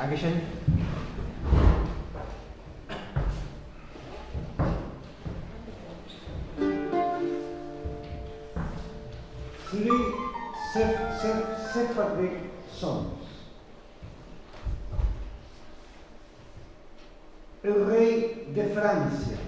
Dankeschön. Three separate songs. El rey de Francia.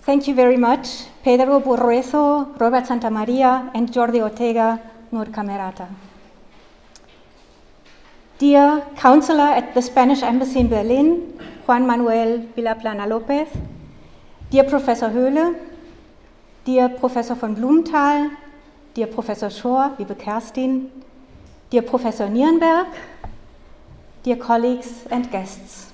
Thank you very much, Pedro Burruezo, Robert Santamaria, and Jordi Ortega, Nur Camerata. Dear Counselor at the Spanish Embassy in Berlin, Juan Manuel Villaplana Lopez, dear Professor Höhle, dear Professor von Blumenthal, dear Professor Schor, liebe Kerstin, dear Professor Nirenberg, dear colleagues and guests.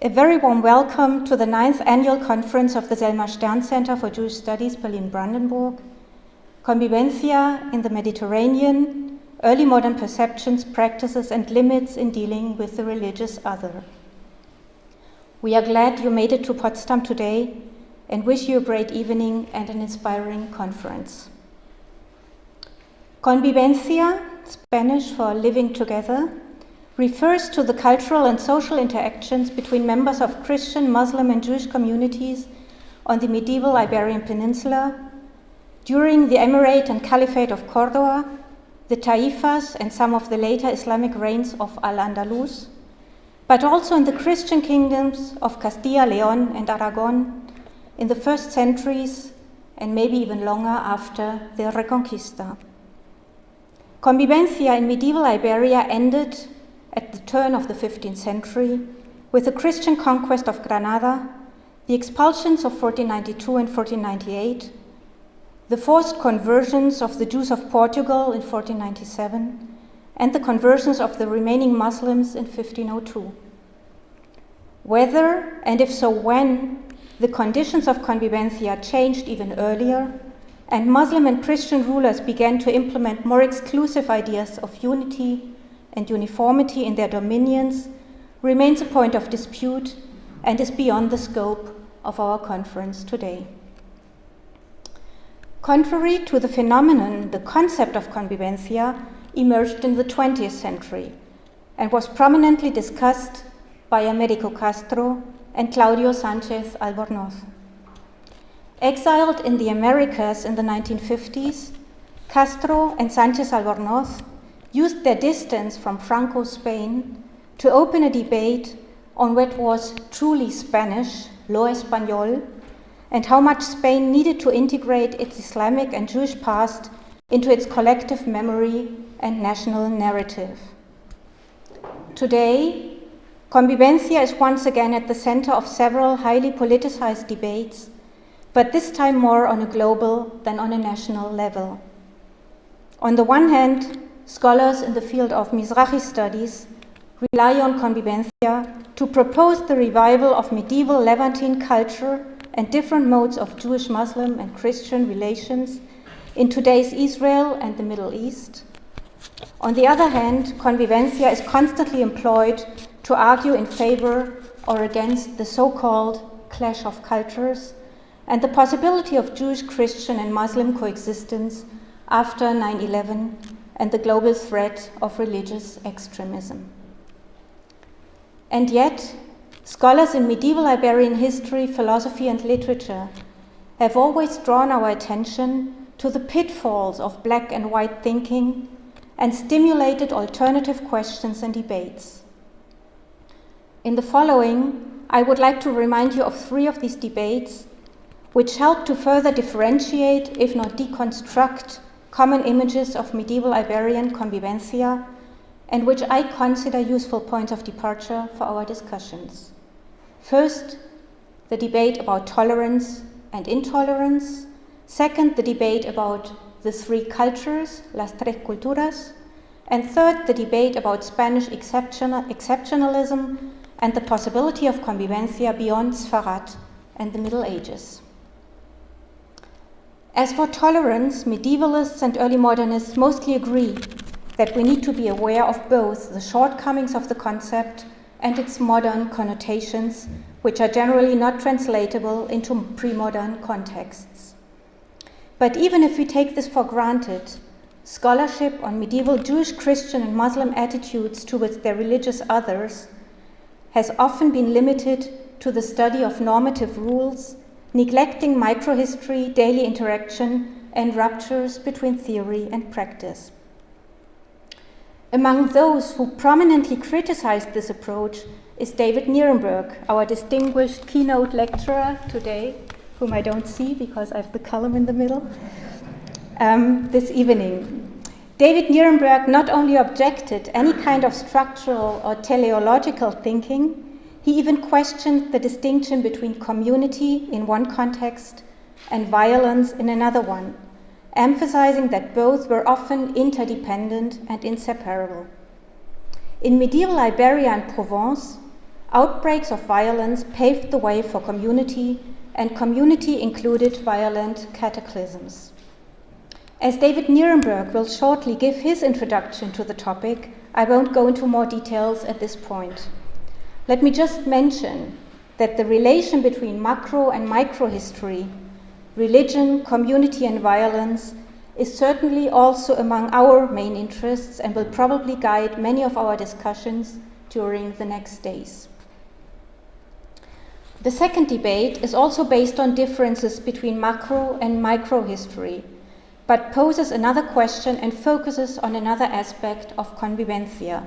A very warm welcome to the 9th Annual Conference of the Selma Stern Center for Jewish Studies, Berlin-Brandenburg, Convivencia in the Mediterranean, Early Modern Perceptions, Practices and Limits in Dealing with the Religious Other. We are glad you made it to Potsdam today and wish you a great evening and an inspiring conference. Convivencia, Spanish for living together, refers to the cultural and social interactions between members of Christian, Muslim, and Jewish communities on the medieval Iberian Peninsula, during the Emirate and Caliphate of Córdoba, the Taifas, and some of the later Islamic reigns of Al-Andalus, but also in the Christian kingdoms of Castilla, León, and Aragon in the first centuries, and maybe even longer after the Reconquista. Convivencia in medieval Iberia ended at the turn of the 15th century with the Christian conquest of Granada, the expulsions of 1492 and 1498, the forced conversions of the Jews of Portugal in 1497, and the conversions of the remaining Muslims in 1502. Whether, and if so when, the conditions of convivencia changed even earlier, and Muslim and Christian rulers began to implement more exclusive ideas of unity and uniformity in their dominions, remains a point of dispute and is beyond the scope of our conference today. Contrary to the phenomenon, the concept of convivencia emerged in the 20th century and was prominently discussed by Américo Castro and Claudio Sánchez Albornoz. Exiled in the Americas in the 1950s, Castro and Sánchez Albornoz used their distance from Franco Spain to open a debate on what was truly Spanish, lo español, and how much Spain needed to integrate its Islamic and Jewish past into its collective memory and national narrative. Today, convivencia is once again at the center of several highly politicized debates, but this time more on a global than on a national level. On the one hand, scholars in the field of Mizrahi studies rely on convivencia to propose the revival of medieval Levantine culture and different modes of Jewish, Muslim, and Christian relations in today's Israel and the Middle East. On the other hand, convivencia is constantly employed to argue in favor or against the so-called clash of cultures and the possibility of Jewish, Christian, and Muslim coexistence after 9/11 and the global threat of religious extremism. And yet, scholars in medieval Iberian history, philosophy, and literature have always drawn our attention to the pitfalls of black and white thinking and stimulated alternative questions and debates. In the following, I would like to remind you of 3 of these debates, which help to further differentiate, if not deconstruct, common images of medieval Iberian convivencia, and which I consider useful points of departure for our discussions. First, the debate about tolerance and intolerance. Second, the debate about the 3 cultures, las tres culturas. And third, the debate about Spanish exceptionalism and the possibility of convivencia beyond Sfarad and the Middle Ages. As for tolerance, medievalists and early modernists mostly agree that we need to be aware of both the shortcomings of the concept and its modern connotations, which are generally not translatable into pre-modern contexts. But even if we take this for granted, scholarship on medieval Jewish, Christian, and Muslim attitudes towards their religious others has often been limited to the study of normative rules, neglecting microhistory, daily interaction, and ruptures between theory and practice. Among those who prominently criticized this approach is David Nirenberg, our distinguished keynote lecturer today, whom I don't see because I have the column in the middle, this evening. David Nirenberg not only objected any kind of structural or teleological thinking, he even questioned the distinction between community in one context and violence in another one, emphasizing that both were often interdependent and inseparable. In medieval Iberia and Provence, outbreaks of violence paved the way for community, and community included violent cataclysms. As David Nirenberg will shortly give his introduction to the topic, I won't go into more details at this point. Let me just mention that the relation between macro and micro history, religion, community, and violence is certainly also among our main interests and will probably guide many of our discussions during the next days. The second debate is also based on differences between macro and micro history, but poses another question and focuses on another aspect of convivencia.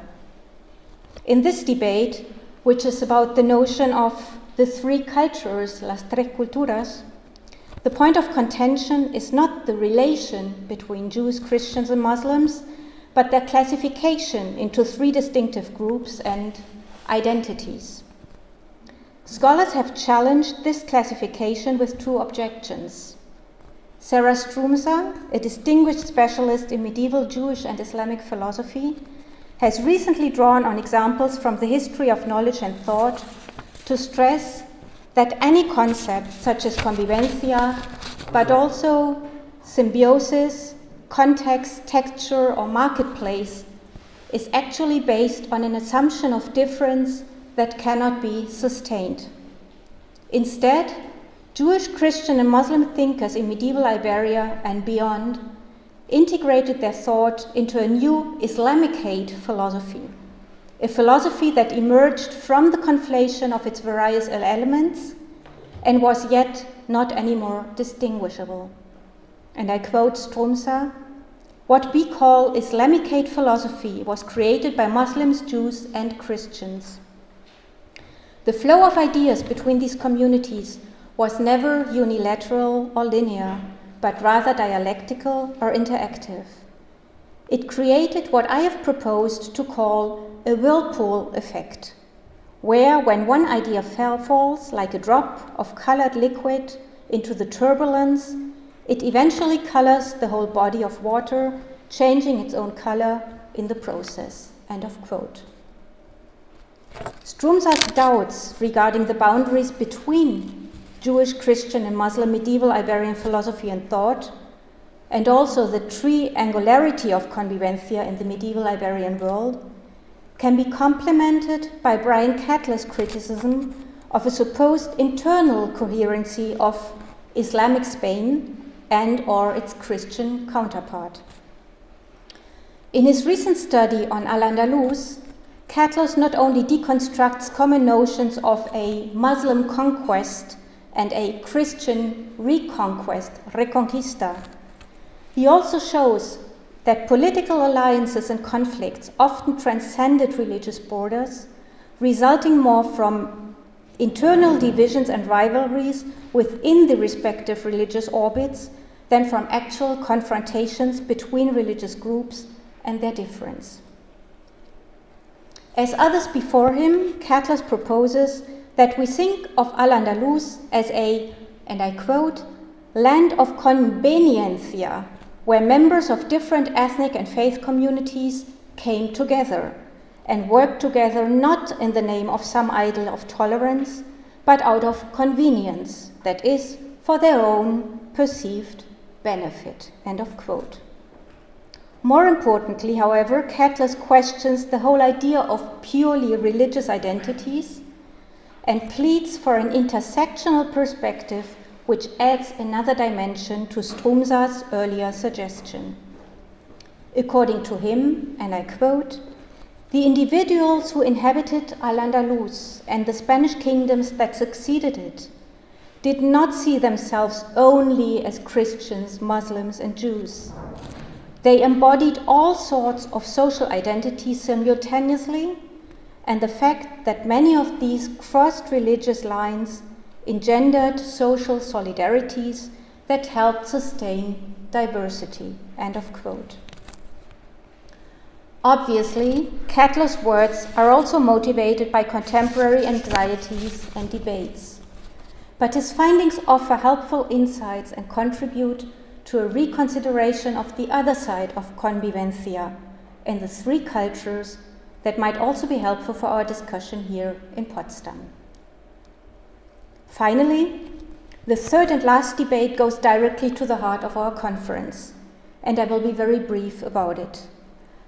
In this debate, which is about the notion of the three cultures, las tres culturas, the point of contention is not the relation between Jews, Christians, and Muslims, but their classification into three distinctive groups and identities. Scholars have challenged this classification with two objections. Sarah Strumsa, a distinguished specialist in medieval Jewish and Islamic philosophy, has recently drawn on examples from the history of knowledge and thought to stress that any concept such as convivencia, but also symbiosis, context, texture, or marketplace is actually based on an assumption of difference that cannot be sustained. Instead, Jewish, Christian, and Muslim thinkers in medieval Iberia and beyond integrated their thought into a new Islamicate philosophy, a philosophy that emerged from the conflation of its various elements and was yet not anymore distinguishable. And I quote Strumsa, "What we call Islamicate philosophy was created by Muslims, Jews, and Christians. The flow of ideas between these communities was never unilateral or linear, but rather dialectical or interactive. It created what I have proposed to call a whirlpool effect, where when one idea falls like a drop of colored liquid into the turbulence, it eventually colors the whole body of water, changing its own color in the process." End of quote. Strumsa's doubts regarding the boundaries between Jewish, Christian, and Muslim medieval Iberian philosophy and thought, and also the triangularity of convivencia in the medieval Iberian world, can be complemented by Brian Cattler's criticism of a supposed internal coherency of Islamic Spain and or its Christian counterpart. In his recent study on Al-Andalus, Cattler not only deconstructs common notions of a Muslim conquest and a Christian reconquest, reconquista, he also shows that political alliances and conflicts often transcended religious borders, resulting more from internal divisions and rivalries within the respective religious orbits than from actual confrontations between religious groups and their difference. As others before him, Cattler proposes that we think of Al-Andalus as a, and I quote, land of conveniencia, where members of different ethnic and faith communities came together and worked together not in the name of some ideal of tolerance, but out of convenience, that is, for their own perceived benefit. End of quote. More importantly, however, Cattler questions the whole idea of purely religious identities and pleads for an intersectional perspective which adds another dimension to Strumsa's earlier suggestion. According to him, and I quote, "The individuals who inhabited Al-Andalus and the Spanish kingdoms that succeeded it did not see themselves only as Christians, Muslims, and Jews. They embodied all sorts of social identities simultaneously, and the fact that many of these crossed religious lines engendered social solidarities that helped sustain diversity, end of quote. Obviously, Kettler's words are also motivated by contemporary anxieties and debates, but his findings offer helpful insights and contribute to a reconsideration of the other side of convivencia and the three cultures that might also be helpful for our discussion here in Potsdam. Finally, the third and last debate goes directly to the heart of our conference, and I will be very brief about it.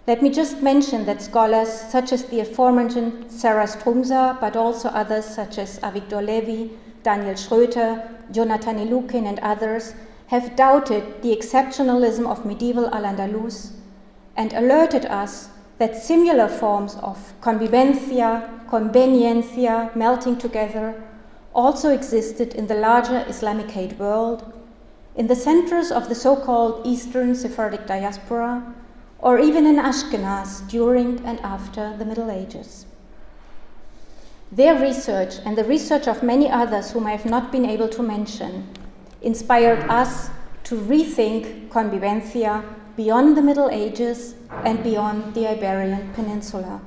Let me just mention that scholars such as the aforementioned Sarah Strumsa, but also others such as Avigdor Levi, Daniel Schröter, Jonathan Ilukin, and others have doubted the exceptionalism of medieval Al-Andalus and alerted us that similar forms of convivencia, conveniencia, melting together, also existed in the larger Islamicate world, in the centers of the so-called Eastern Sephardic diaspora, or even in Ashkenaz during and after the Middle Ages. Their research, and the research of many others whom I have not been able to mention, inspired us to rethink convivencia beyond the Middle Ages and beyond the Iberian Peninsula.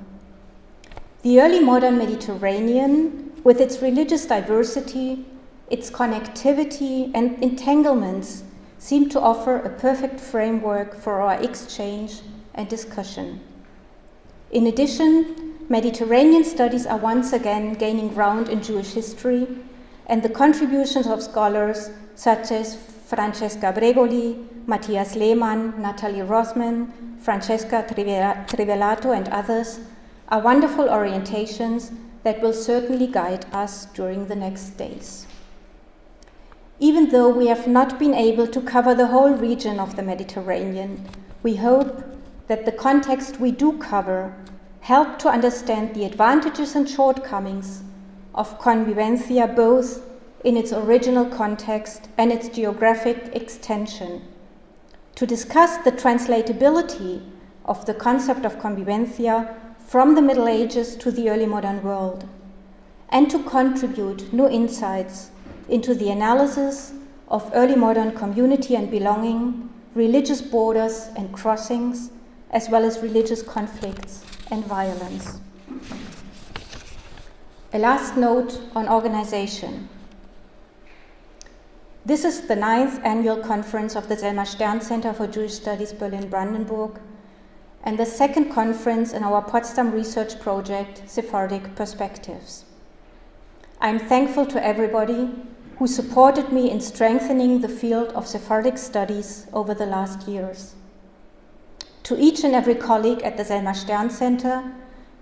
The early modern Mediterranean, with its religious diversity, its connectivity and entanglements, seem to offer a perfect framework for our exchange and discussion. In addition, Mediterranean studies are once again gaining ground in Jewish history, and the contributions of scholars such as Francesca Bregoli, Matthias Lehmann, Natalie Rothman, Francesca Trivelato, and others are wonderful orientations that will certainly guide us during the next days. Even though we have not been able to cover the whole region of the Mediterranean, we hope that the context we do cover help to understand the advantages and shortcomings of convivencia both in its original context and its geographic extension, to discuss the translatability of the concept of convivencia from the Middle Ages to the early modern world, and to contribute new insights into the analysis of early modern community and belonging, religious borders and crossings, as well as religious conflicts and violence. A last note on organization. This is the 9th annual conference of the Selma Stern Center for Jewish Studies Berlin-Brandenburg, and the second conference in our Potsdam research project, Sephardic Perspectives. I'm thankful to everybody who supported me in strengthening the field of Sephardic studies over the last years. To each and every colleague at the Selma Stern Center,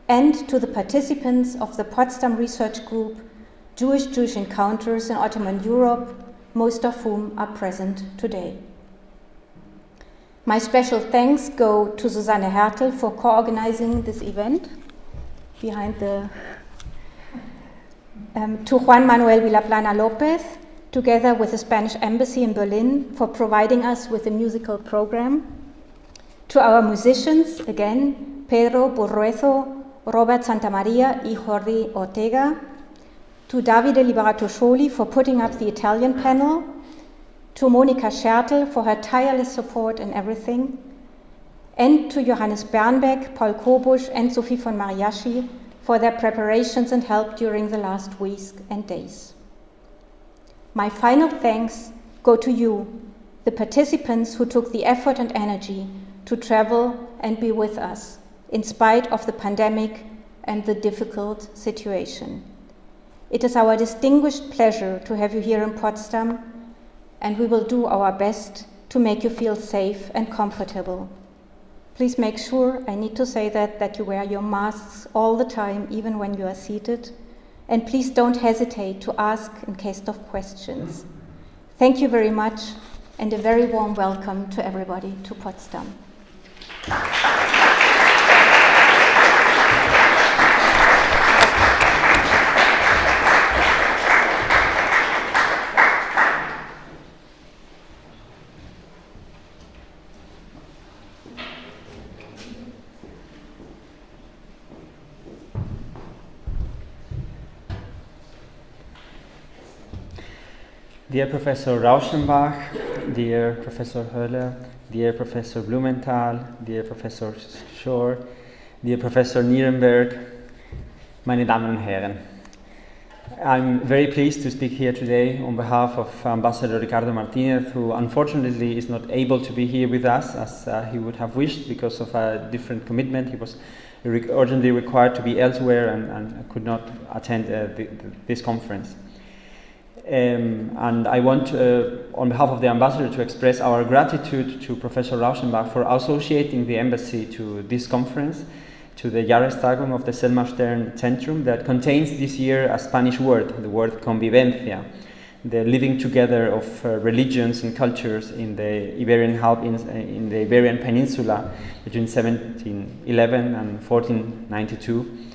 and to the participants of the Potsdam research group, Jewish Encounters in Ottoman Europe, most of whom are present today. My special thanks go to Susanne Härtel for co-organizing this event, to Juan Manuel Villaplana Lopez, together with the Spanish Embassy in Berlin, for providing us with a musical program, to our musicians, again, Pedro Burruezo, Robert Santamaria y Jordi Ortega, to Davide Liberato Scioli for putting up the Italian panel, to Monika Schertel for her tireless support in everything, and to Johannes Bernbeck, Paul Kobusch, and Sophie von Mariaschi for their preparations and help during the last weeks and days. My final thanks go to you, the participants who took the effort and energy to travel and be with us, in spite of the pandemic and the difficult situation. It is our distinguished pleasure to have you here in Potsdam, and we will do our best to make you feel safe and comfortable. Please make sure, I need to say that you wear your masks all the time, even when you are seated, and please don't hesitate to ask in case of questions. Thank you very much, and a very warm welcome to everybody to Potsdam. Dear Professor Rauschenbach, dear Professor Höller, dear Professor Blumenthal, dear Professor Schor, dear Professor Nirenberg, meine Damen und Herren. I'm very pleased to speak here today on behalf of Ambassador Ricardo Martinez, who unfortunately is not able to be here with us as he would have wished because of a different commitment. He was urgently required to be elsewhere and could not attend this conference. And I want, on behalf of the Ambassador, to express our gratitude to Professor Rauschenbach for associating the embassy to this conference, to the Jahrestagung of the Selma Stern Center that contains this year a Spanish word, the word Convivencia, the living together of religions and cultures in the Iberian in the Iberian Peninsula between 1711 and 1492.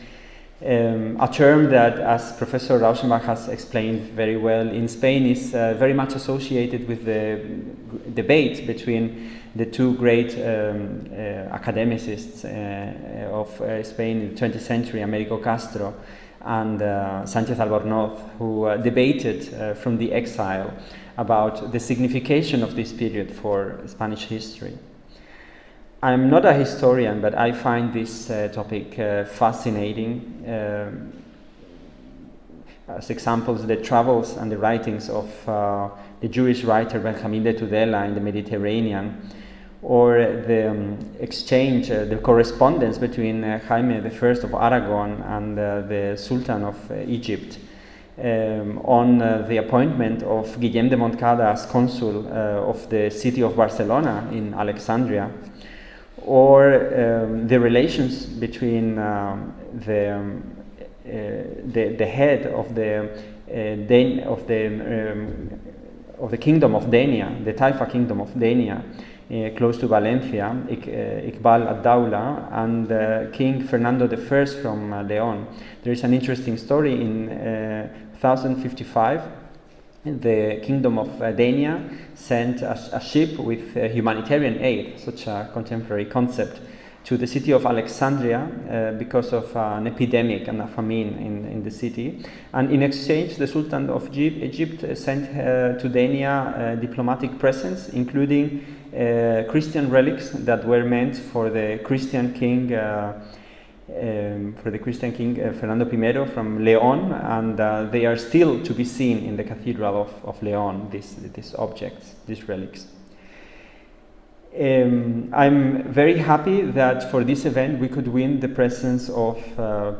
A term that, as Professor Rauschenbach has explained very well, in Spain is very much associated with the debate between the two great academicists of Spain in the 20th century, Américo Castro and Sánchez Albornoz, who debated from the exile about the signification of this period for Spanish history. I'm not a historian, but I find this topic fascinating. As examples, the travels and the writings of the Jewish writer Benjamin de Tudela in the Mediterranean, or the exchange, the correspondence between Jaime I of Aragon and the Sultan of Egypt on the appointment of Guillem de Montcada as consul of the city of Barcelona in Alexandria, or the relations between the head of the kingdom of Denia, the Taifa kingdom of Denia, close to Valencia, Iqbal ad-Dawla, and King Fernando I from Leon. There is an interesting story in 1055. The kingdom of Denia sent a ship with humanitarian aid, such a contemporary concept, to the city of Alexandria because of an epidemic and a famine in the city. And in exchange, the Sultan of Egypt sent to Denia diplomatic presents, including Christian relics that were meant for the Christian king Fernando I from Leon, and they are still to be seen in the Cathedral of Leon, these objects, these relics. I'm very happy that for this event we could win the presence of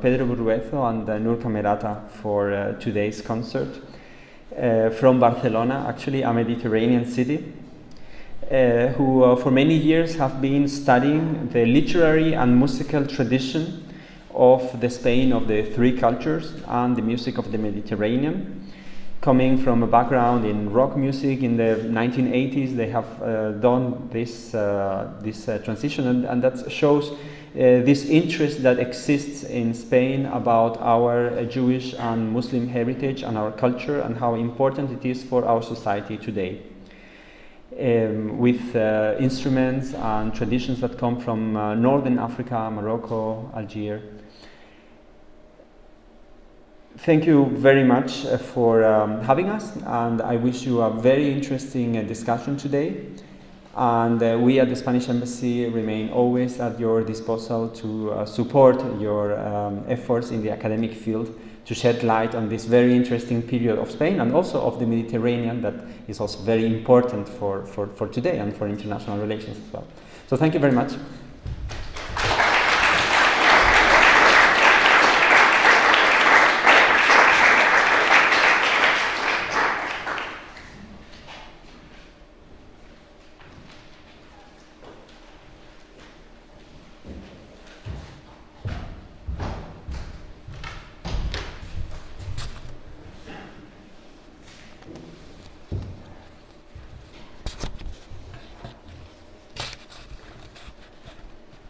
Pedro Burruezo and Nur Camerata for today's concert from Barcelona, actually a Mediterranean city, who for many years have been studying the literary and musical tradition of the Spain of the three cultures and the music of the Mediterranean. Coming from a background in rock music in the 1980s, they have done this transition, and that shows this interest that exists in Spain about our Jewish and Muslim heritage and our culture and how important it is for our society today. With instruments and traditions that come from Northern Africa, Morocco, Algeria. Thank you very much for having us, and I wish you a very interesting discussion today. And we at the Spanish Embassy remain always at your disposal to support your efforts in the academic field to shed light on this very interesting period of Spain and also of the Mediterranean that is also very important for today and for international relations as well. So thank you very much.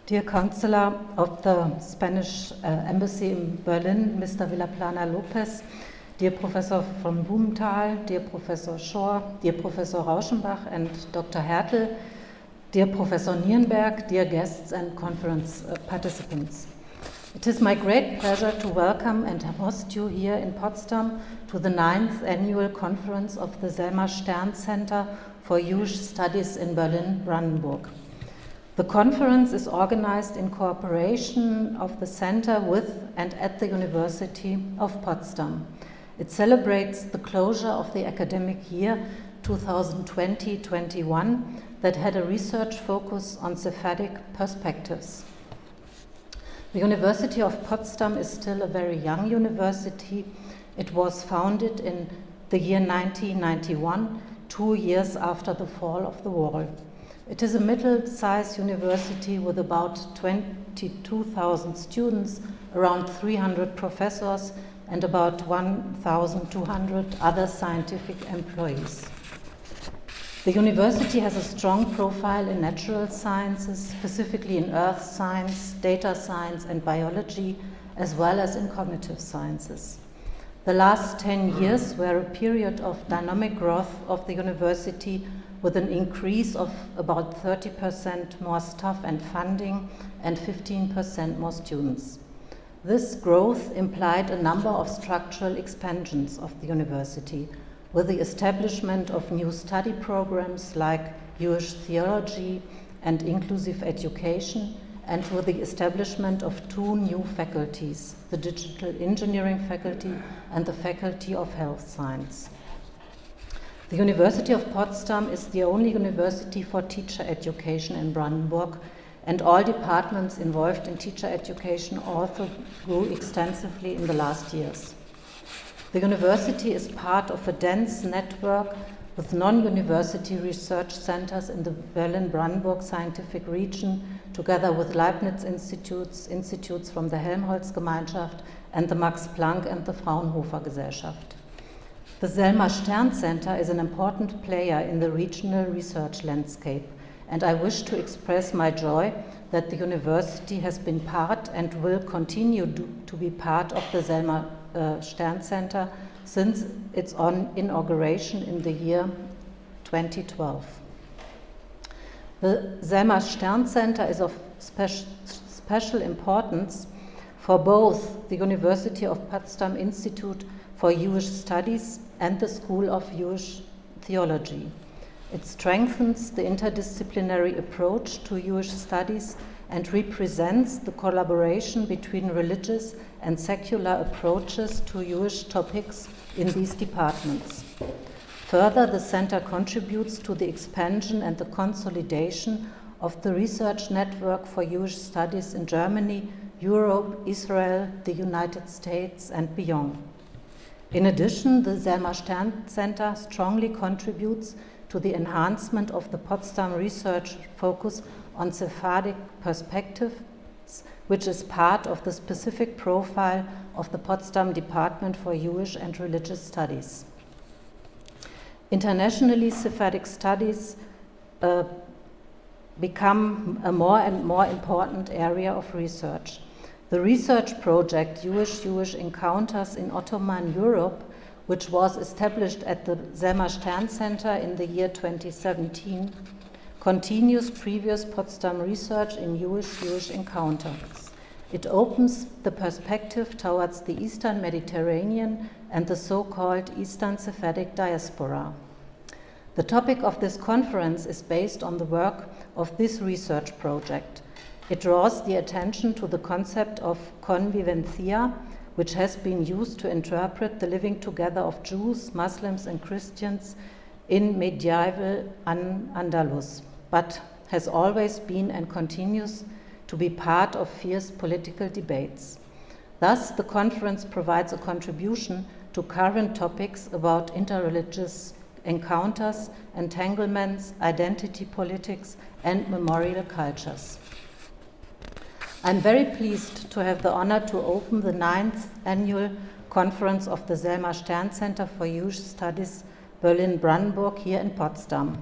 Dear Counselor of the Spanish Embassy in Berlin, Mr. Villaplana Lopez, dear Professor von Blumenthal, dear Professor Schor, dear Professor Rauschenbach and Dr. Härtel, dear Professor Nirenberg, dear guests and conference participants. It is my great pleasure to welcome and host you here in Potsdam to the 9th annual conference of the Selma Stern Center for Jewish Studies in Berlin-Brandenburg. The conference is organized in cooperation of the center with and at the University of Potsdam. It celebrates the closure of the academic year 2020-21 that had a research focus on Sephardic perspectives. The University of Potsdam is still a very young university. It was founded in the year 1991, 2 years after the fall of the wall. It is a middle-sized university with about 22,000 students, around 300 professors, and about 1,200 other scientific employees. The university has a strong profile in natural sciences, specifically in earth science, data science, and biology, as well as in cognitive sciences. The last 10 years were a period of dynamic growth of the university, with an increase of about 30% more staff and funding and 15% more students. This growth implied a number of structural expansions of the university, with the establishment of new study programs like Jewish theology and inclusive education, and with the establishment of 2 new faculties, the digital engineering faculty and the faculty of health science. The University of Potsdam is the only university for teacher education in Brandenburg, and all departments involved in teacher education also grew extensively in the last years. The university is part of a dense network with non-university research centers in the Berlin-Brandenburg scientific region, together with Leibniz institutes from the Helmholtz-Gemeinschaft and the Max Planck and the Fraunhofer Gesellschaft. The Selma Stern Center is an important player in the regional research landscape, and I wish to express my joy that the university has been part and will continue to be part of the Selma Stern Center since its inauguration in the year 2012. The Selma Stern Center is of special importance for both the University of Potsdam Institute for Jewish Studies and the School of Jewish Theology. It strengthens the interdisciplinary approach to Jewish studies and represents the collaboration between religious and secular approaches to Jewish topics in these departments. Further, the center contributes to the expansion and the consolidation of the research network for Jewish studies in Germany, Europe, Israel, the United States, and beyond. In addition, the Selma Stern Center strongly contributes to the enhancement of the Potsdam research focus on Sephardic perspectives, which is part of the specific profile of the Potsdam Department for Jewish and Religious Studies. Internationally, Sephardic studies become a more and more important area of research. The research project Jewish Encounters in Ottoman Europe, which was established at the Selma Stern Center in the year 2017, continues previous Potsdam research in Jewish encounters. It opens the perspective towards the Eastern Mediterranean and the so-called Eastern Sephardic diaspora. The topic of this conference is based on the work of this research project. It draws the attention to the concept of Convivencia, which has been used to interpret the living together of Jews, Muslims, and Christians in medieval Andalus, but has always been and continues to be part of fierce political debates. Thus, the conference provides a contribution to current topics about interreligious encounters, entanglements, identity politics, and memorial cultures. I'm very pleased to have the honor to open the 9th annual conference of the Selma Stern Center for Jewish Studies Berlin-Brandenburg here in Potsdam.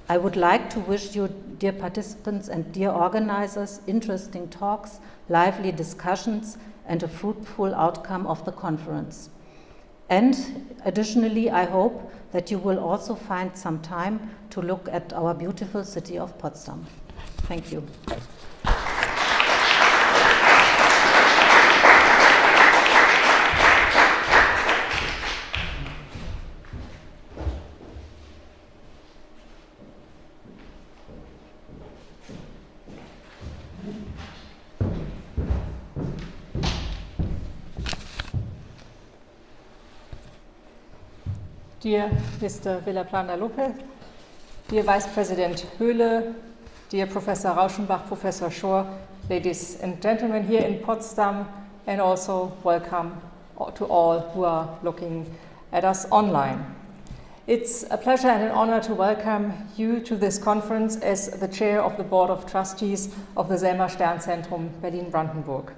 I would like to wish you, dear participants and dear organizers, interesting talks, lively discussions, and a fruitful outcome of the conference. And additionally, I hope that you will also find some time to look at our beautiful city of Potsdam. Thank you. Dear Mr. Villaplana-Lopez, dear Vice President Höhle, dear Professor Rauschenbach, Professor Schor, ladies and gentlemen here in Potsdam, and also welcome to all who are looking at us online. It's a pleasure and an honor to welcome you to this conference as the chair of the Board of Trustees of the Selma Stern Center, Berlin-Brandenburg.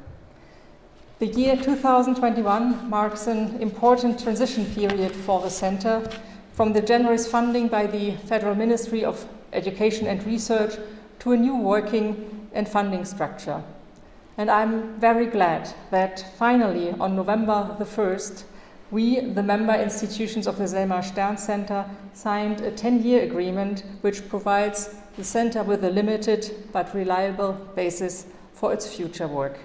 The year 2021 marks an important transition period for the center from the generous funding by the Federal Ministry of Education and Research to a new working and funding structure. And I'm very glad that finally on November the 1st, we, the member institutions of the Selma Stern Center, signed a 10-year agreement which provides the center with a limited but reliable basis for its future work.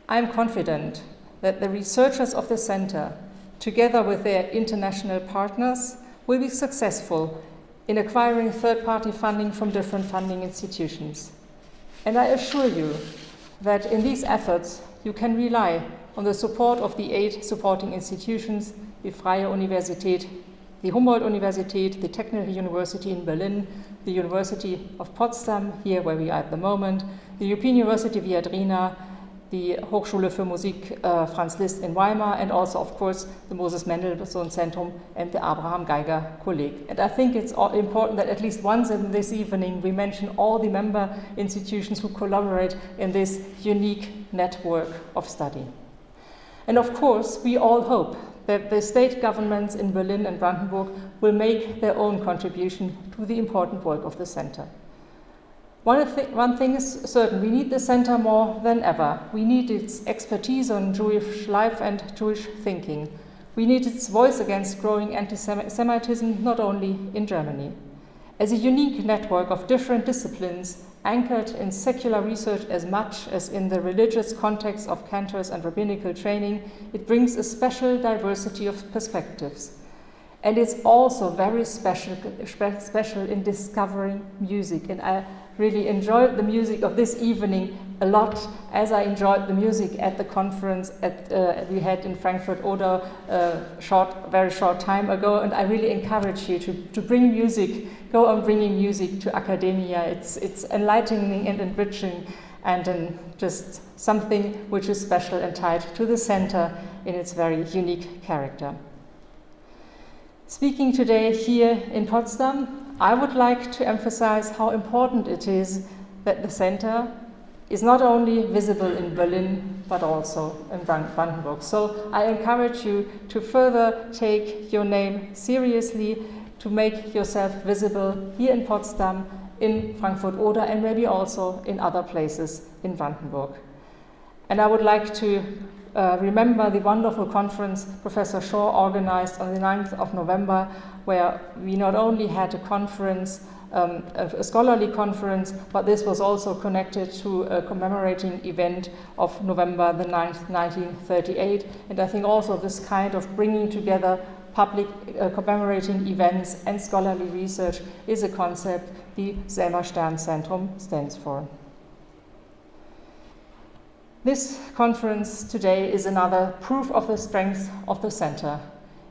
I am confident that the researchers of the center, together with their international partners, will be successful in acquiring third-party funding from different funding institutions. And I assure you that in these efforts you can rely on the support of the 8 supporting institutions, the Freie Universität, the Humboldt-Universität, the Technical University in Berlin, the University of Potsdam, here where we are at the moment, the European University Viadrina, the Hochschule für Musik Franz Liszt in Weimar, and also, of course, the Moses Mendelssohn Zentrum and the Abraham Geiger Kolleg. And I think it's important that at least once in this evening we mention all the member institutions who collaborate in this unique network of study. And of course, we all hope that the state governments in Berlin and Brandenburg will make their own contribution to the important work of the center. One thing is certain, we need the center more than ever. We need its expertise on Jewish life and Jewish thinking. We need its voice against growing anti-Semitism, not only in Germany. As a unique network of different disciplines, anchored in secular research as much as in the religious context of cantors and rabbinical training, it brings a special diversity of perspectives. And it's also very special in discovering music. And I really enjoyed the music of this evening a lot, as I enjoyed the music at the conference we had in Frankfurt Oder very short time ago. And I really encourage you to bring music, go on bringing music to academia. It's enlightening and enriching, and just something which is special and tied to the center in its very unique character. Speaking today here in Potsdam, I would like to emphasize how important it is that the center is not only visible in Berlin, but also in Brandenburg. So I encourage you to further take your name seriously, to make yourself visible here in Potsdam, in Frankfurt Oder, and maybe also in other places in Brandenburg. And I would like to remember the wonderful conference Professor Schor organized on the 9th of November, where we not only had a conference, a scholarly conference, but this was also connected to a commemorating event of November the 9th, 1938. And I think also this kind of bringing together public commemorating events and scholarly research is a concept the Selma Stern Center stands for. This conference today is another proof of the strength of the center.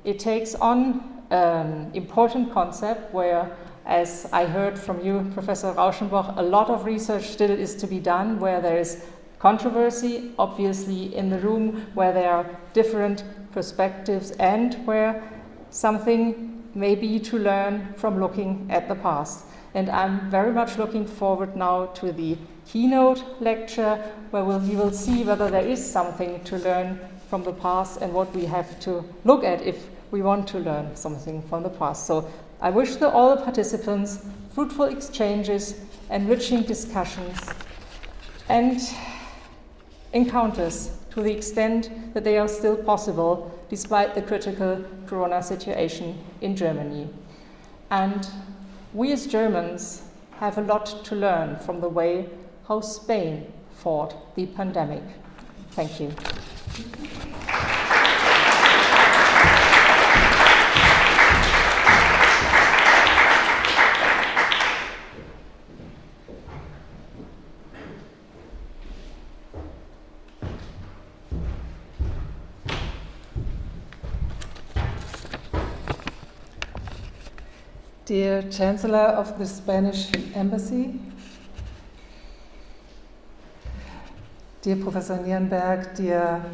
It takes on an important concept where, as I heard from you, Professor Rauschenbach, a lot of research still is to be done, where there is controversy, obviously, in the room, where there are different perspectives, and where something may be to learn from looking at the past. And I'm very much looking forward now to the Keynote Lecture, where we will see whether there is something to learn from the past and what we have to look at if we want to learn something from the past. So I wish all the participants fruitful exchanges, enriching discussions, and encounters to the extent that they are still possible despite the critical corona situation in Germany. And we as Germans have a lot to learn from the way how Spain fought the pandemic. Thank you. dear Chancellor of the Spanish Embassy, dear Professor Nirenberg, dear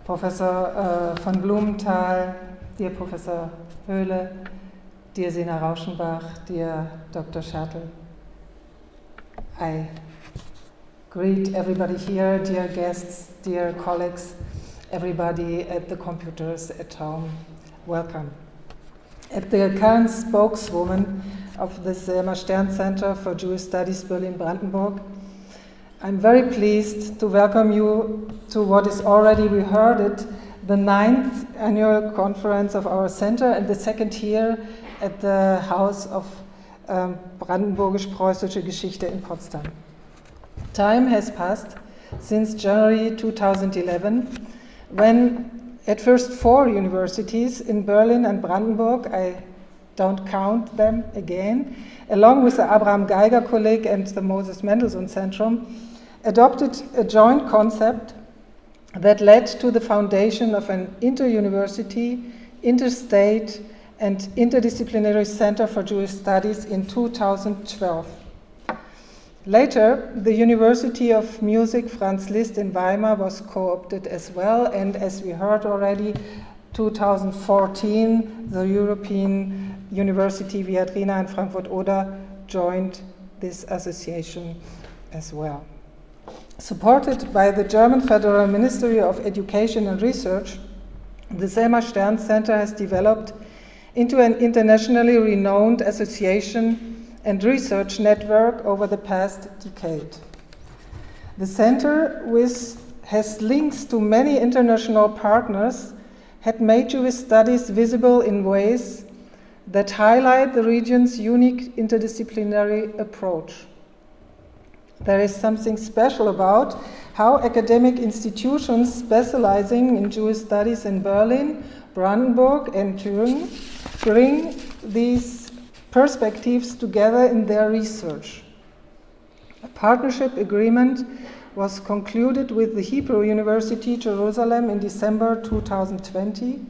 Professor von Blumenthal, dear Professor Höhle, dear Sina Rauschenbach, dear Dr. Härtel. I greet everybody here, dear guests, dear colleagues, everybody at the computers at home. Welcome. As the current spokeswoman of the Selma Stern Center for Jewish Studies Berlin-Brandenburg, I'm very pleased to welcome you to what is already, we heard it, the 9th annual conference of our center and the second here at the House of Brandenburgisch-Preußische Geschichte in Potsdam. Time has passed since January 2011, when at first 4 universities in Berlin and Brandenburg, I don't count them again, along with the Abraham Geiger Kolleg and the Moses Mendelssohn Zentrum, adopted a joint concept that led to the foundation of an inter-university, interstate, and interdisciplinary Center for Jewish Studies in 2012. Later, the University of Music Franz Liszt in Weimar was co-opted as well, and as we heard already, 2014, the European University Viadrina in Frankfurt-Oder joined this association as well. Supported by the German Federal Ministry of Education and Research, the Selma Stern Center has developed into an internationally renowned association and research network over the past decade. The center, which has links to many international partners, had made Jewish studies visible in ways that highlight the region's unique interdisciplinary approach. There is something special about how academic institutions specializing in Jewish studies in Berlin, Brandenburg, and Thüringen bring these perspectives together in their research. A partnership agreement was concluded with the Hebrew University Jerusalem in December 2020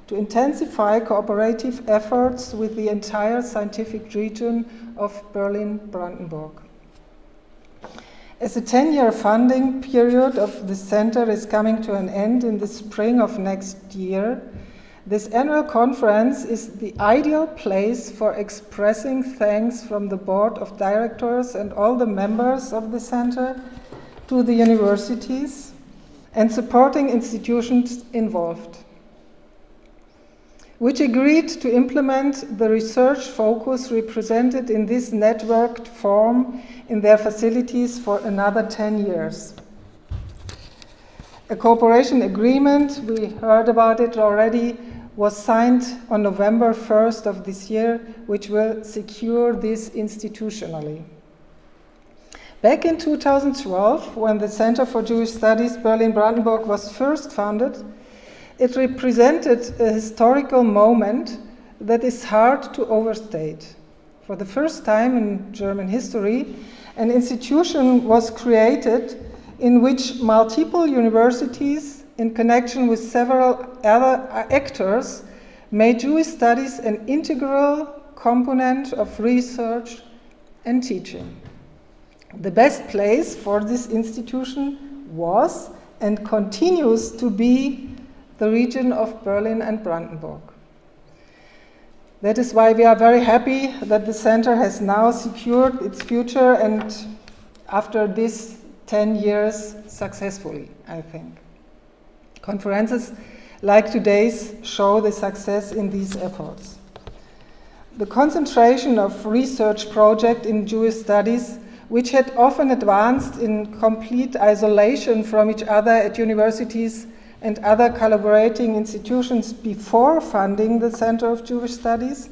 to intensify cooperative efforts with the entire scientific region of Berlin-Brandenburg. As the 10-year funding period of the center is coming to an end in the spring of next year, this annual conference is the ideal place for expressing thanks from the board of directors and all the members of the center to the universities and supporting institutions involved, which agreed to implement the research focus represented in this networked form in their facilities for another 10 years. A cooperation agreement, we heard about it already, was signed on November 1st of this year, which will secure this institutionally. Back in 2012, when the Center for Jewish Studies Berlin-Brandenburg was first founded, it represented a historical moment that is hard to overstate. For the first time in German history, an institution was created in which multiple universities, in connection with several other actors, made Jewish studies an integral component of research and teaching. The best place for this institution was and continues to be the region of Berlin and Brandenburg. That is why we are very happy that the center has now secured its future, and after this 10 years successfully, I think. Conferences like today's show the success in these efforts. The concentration of research projects in Jewish studies, which had often advanced in complete isolation from each other at universities and other collaborating institutions before funding the Center of Jewish Studies,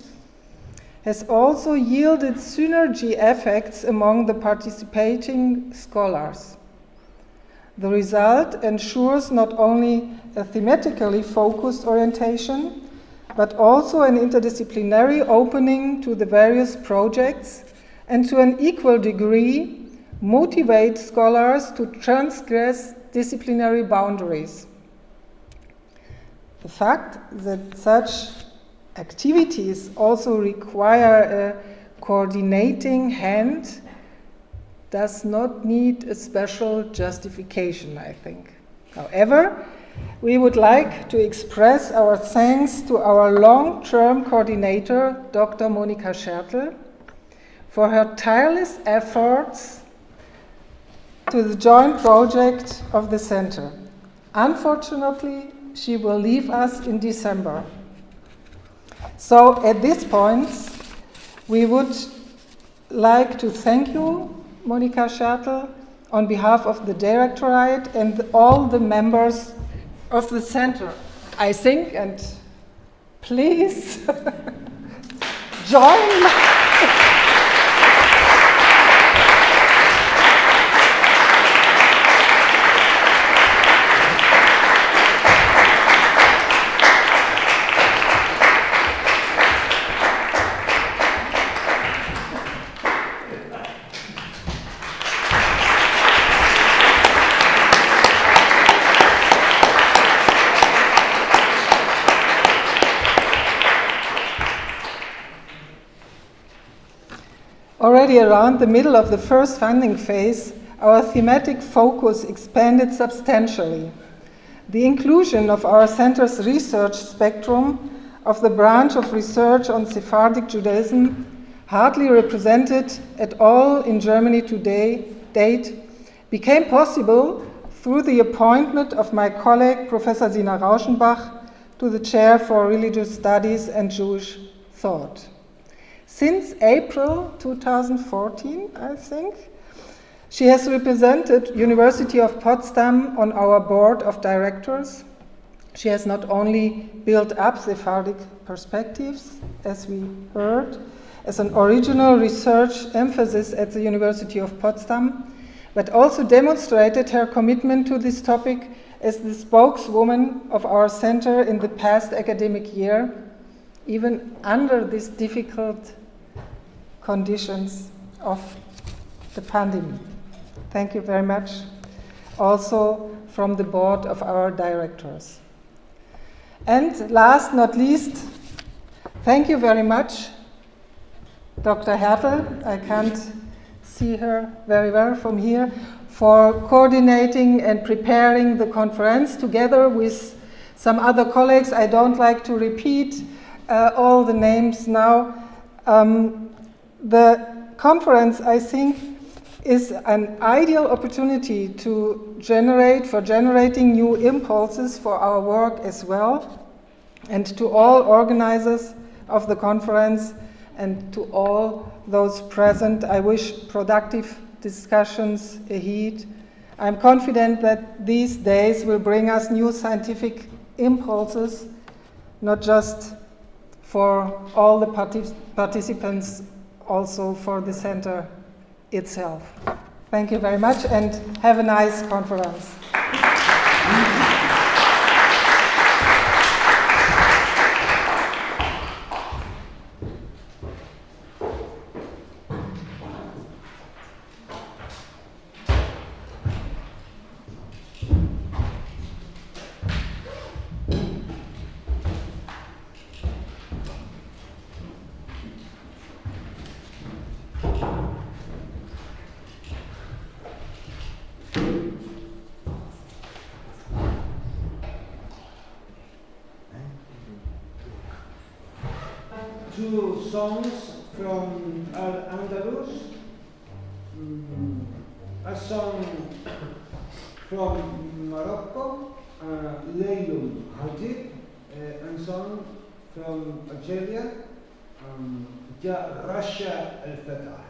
has also yielded synergy effects among the participating scholars. The result ensures not only a thematically focused orientation, but also an interdisciplinary opening to the various projects, and to an equal degree motivate scholars to transgress disciplinary boundaries. The fact that such activities also require a coordinating hand does not need a special justification, I think. However, we would like to express our thanks to our long-term coordinator, Dr. Monika Härtel, for her tireless efforts to the joint project of the center. Unfortunately, she will leave us in December. So at this point, we would like to thank you, Monika Härtel, on behalf of the Directorate and all the members of the center. I think, and please join. Already around the middle of the first funding phase, our thematic focus expanded substantially. The inclusion of our center's research spectrum of the branch of research on Sephardic Judaism, hardly represented at all in Germany today, became possible through the appointment of my colleague, Professor Sina Rauschenbach, to the chair for religious studies and Jewish thought. Since April 2014, I think, she has represented University of Potsdam on our board of directors. She has not only built up Sephardic perspectives, as we heard, as an original research emphasis at the University of Potsdam, but also demonstrated her commitment to this topic as the spokeswoman of our center in the past academic year, even under these difficult conditions of the pandemic. Thank you very much. Also from the board of our directors. And last not least, thank you very much, Dr. Härtel. I can't see her very well from here, for coordinating and preparing the conference together with some other colleagues. I don't like to repeat all the names now. The conference, I think, is an ideal opportunity to generating new impulses for our work as well. And to all organizers of the conference and to all those present, I wish productive discussions ahead. I'm confident that these days will bring us new scientific impulses, not just for all the participants, also for the center itself. Thank you very much and have a nice conference. Two songs from Al-Andalus, a song from Morocco, Leylul Hajib, and song from Algeria, Ja Rasha al-Fatah.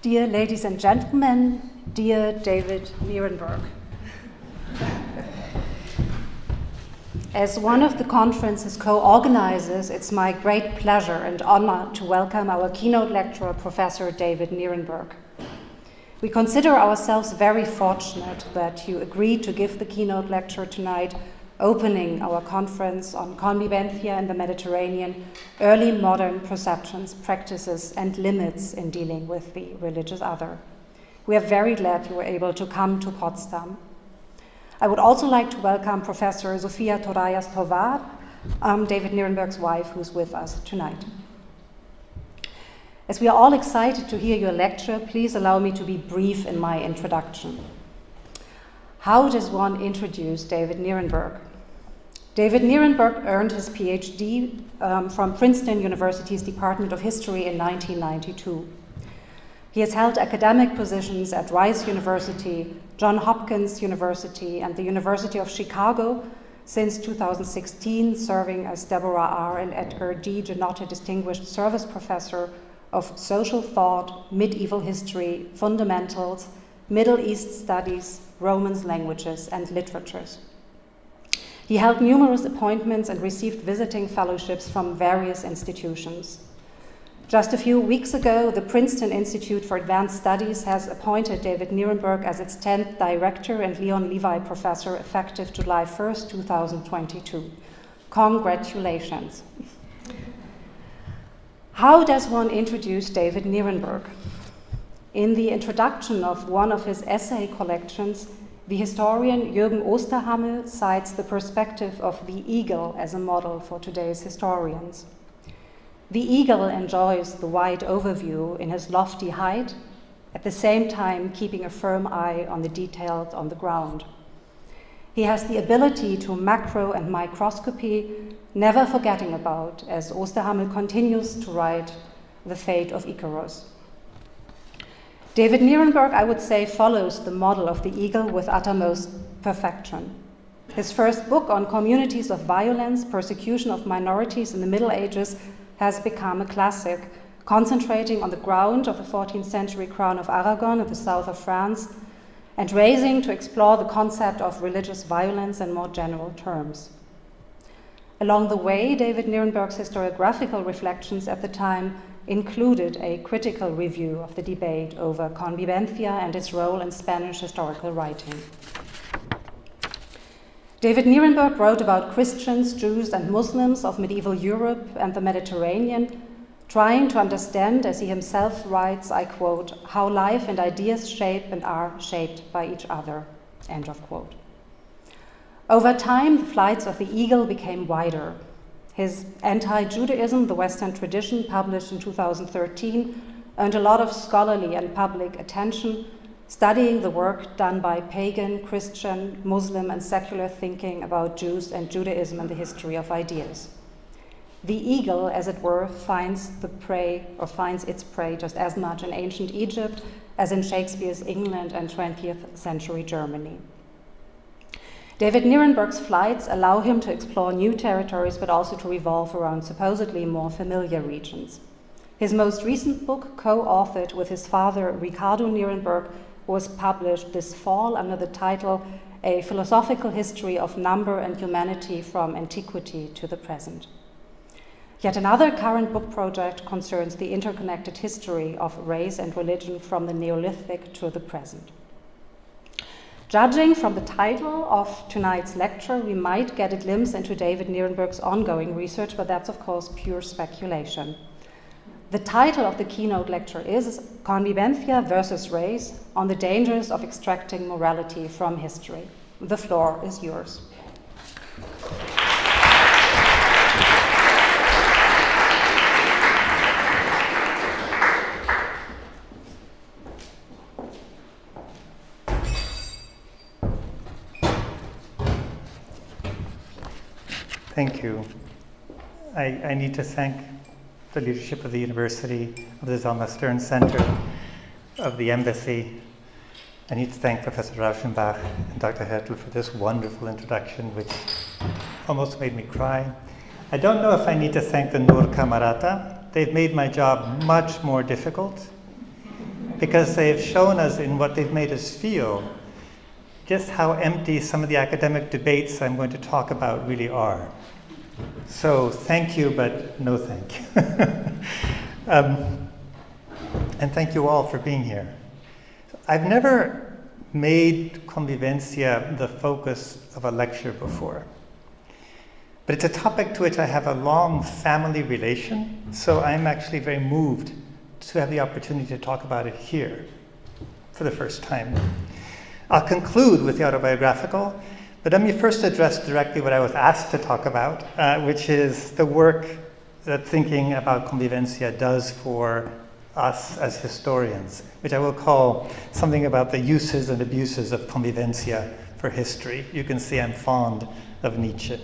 Dear ladies and gentlemen, dear David Nirenberg. As one of the conference's co-organizers, it's my great pleasure and honor to welcome our keynote lecturer, Professor David Nirenberg. We consider ourselves very fortunate that you agreed to give the keynote lecture tonight, opening our conference on Convivencia in the Mediterranean, early modern perceptions, practices, and limits in dealing with the religious other. We are very glad you were able to come to Potsdam. I would also like to welcome Professor Sofia Torayas-Tovar, David Nirenberg's wife, who's with us tonight. As we are all excited to hear your lecture, please allow me to be brief in my introduction. How does one introduce David Nirenberg? David Nirenberg earned his PhD from Princeton University's Department of History in 1992. He has held academic positions at Rice University, Johns Hopkins University, and the University of Chicago since 2016, serving as Deborah R. and Edgar D. Janotta Distinguished Service Professor of Social Thought, Medieval History, Fundamentals, Middle East Studies, Romance Languages, and Literatures. He held numerous appointments and received visiting fellowships from various institutions. Just a few weeks ago, the Princeton Institute for Advanced Studies has appointed David Nirenberg as its 10th director and Leon Levi professor effective July 1st, 2022. Congratulations. How does one introduce David Nirenberg? In the introduction of one of his essay collections, the historian Jürgen Osterhammel cites the perspective of the eagle as a model for today's historians. The eagle enjoys the wide overview in his lofty height, at the same time keeping a firm eye on the details on the ground. He has the ability to macro and microscopy, never forgetting about, as Osterhammel continues to write, the fate of Icarus. David Nirenberg, I would say, follows the model of the eagle with uttermost perfection. His first book on communities of violence, persecution of minorities in the Middle Ages has become a classic, concentrating on the ground of the 14th century crown of Aragon in the south of France, and raising to explore the concept of religious violence in more general terms. Along the way, David Nirenberg's historiographical reflections at the time included a critical review of the debate over Convivencia and its role in Spanish historical writing. David Nirenberg wrote about Christians, Jews, and Muslims of medieval Europe and the Mediterranean, trying to understand, as he himself writes, I quote, how life and ideas shape and are shaped by each other, end of quote. Over time, the flights of the eagle became wider. His Anti-Judaism, the Western Tradition, published in 2013, earned a lot of scholarly and public attention, studying the work done by pagan, Christian, Muslim, and secular thinking about Jews and Judaism and the history of ideas. The eagle, as it were, finds its prey just as much in ancient Egypt as in Shakespeare's England and 20th century Germany. David Nirenberg's flights allow him to explore new territories, but also to revolve around supposedly more familiar regions. His most recent book, co-authored with his father, Ricardo Nirenberg, was published this fall under the title A Philosophical History of Number and Humanity from Antiquity to the Present. Yet another current book project concerns the interconnected history of race and religion from the Neolithic to the present. Judging from the title of tonight's lecture, we might get a glimpse into David Nirenberg's ongoing research, but that's of course pure speculation. The title of the keynote lecture is Convivencia versus Race on the Dangers of Extracting Morality from History. The floor is yours. Thank you. I need to thank the leadership of the University, of the Selma Stern Center, of the Embassy. I need to thank Professor Rauschenbach and Dr. Härtel for this wonderful introduction, which almost made me cry. I don't know if I need to thank the Nur Camerata. They've made my job much more difficult because they've shown us in what they've made us feel just how empty some of the academic debates I'm going to talk about really are. So thank you, but no thank you. And thank you all for being here. I've never made Convivencia the focus of a lecture before, but it's a topic to which I have a long family relation, so I'm actually very moved to have the opportunity to talk about it here for the first time. I'll conclude with the autobiographical, but let me first address directly what I was asked to talk about, which is the work that thinking about Convivencia does for us as historians, which I will call something about the uses and abuses of Convivencia for history. You can see I'm fond of Nietzsche.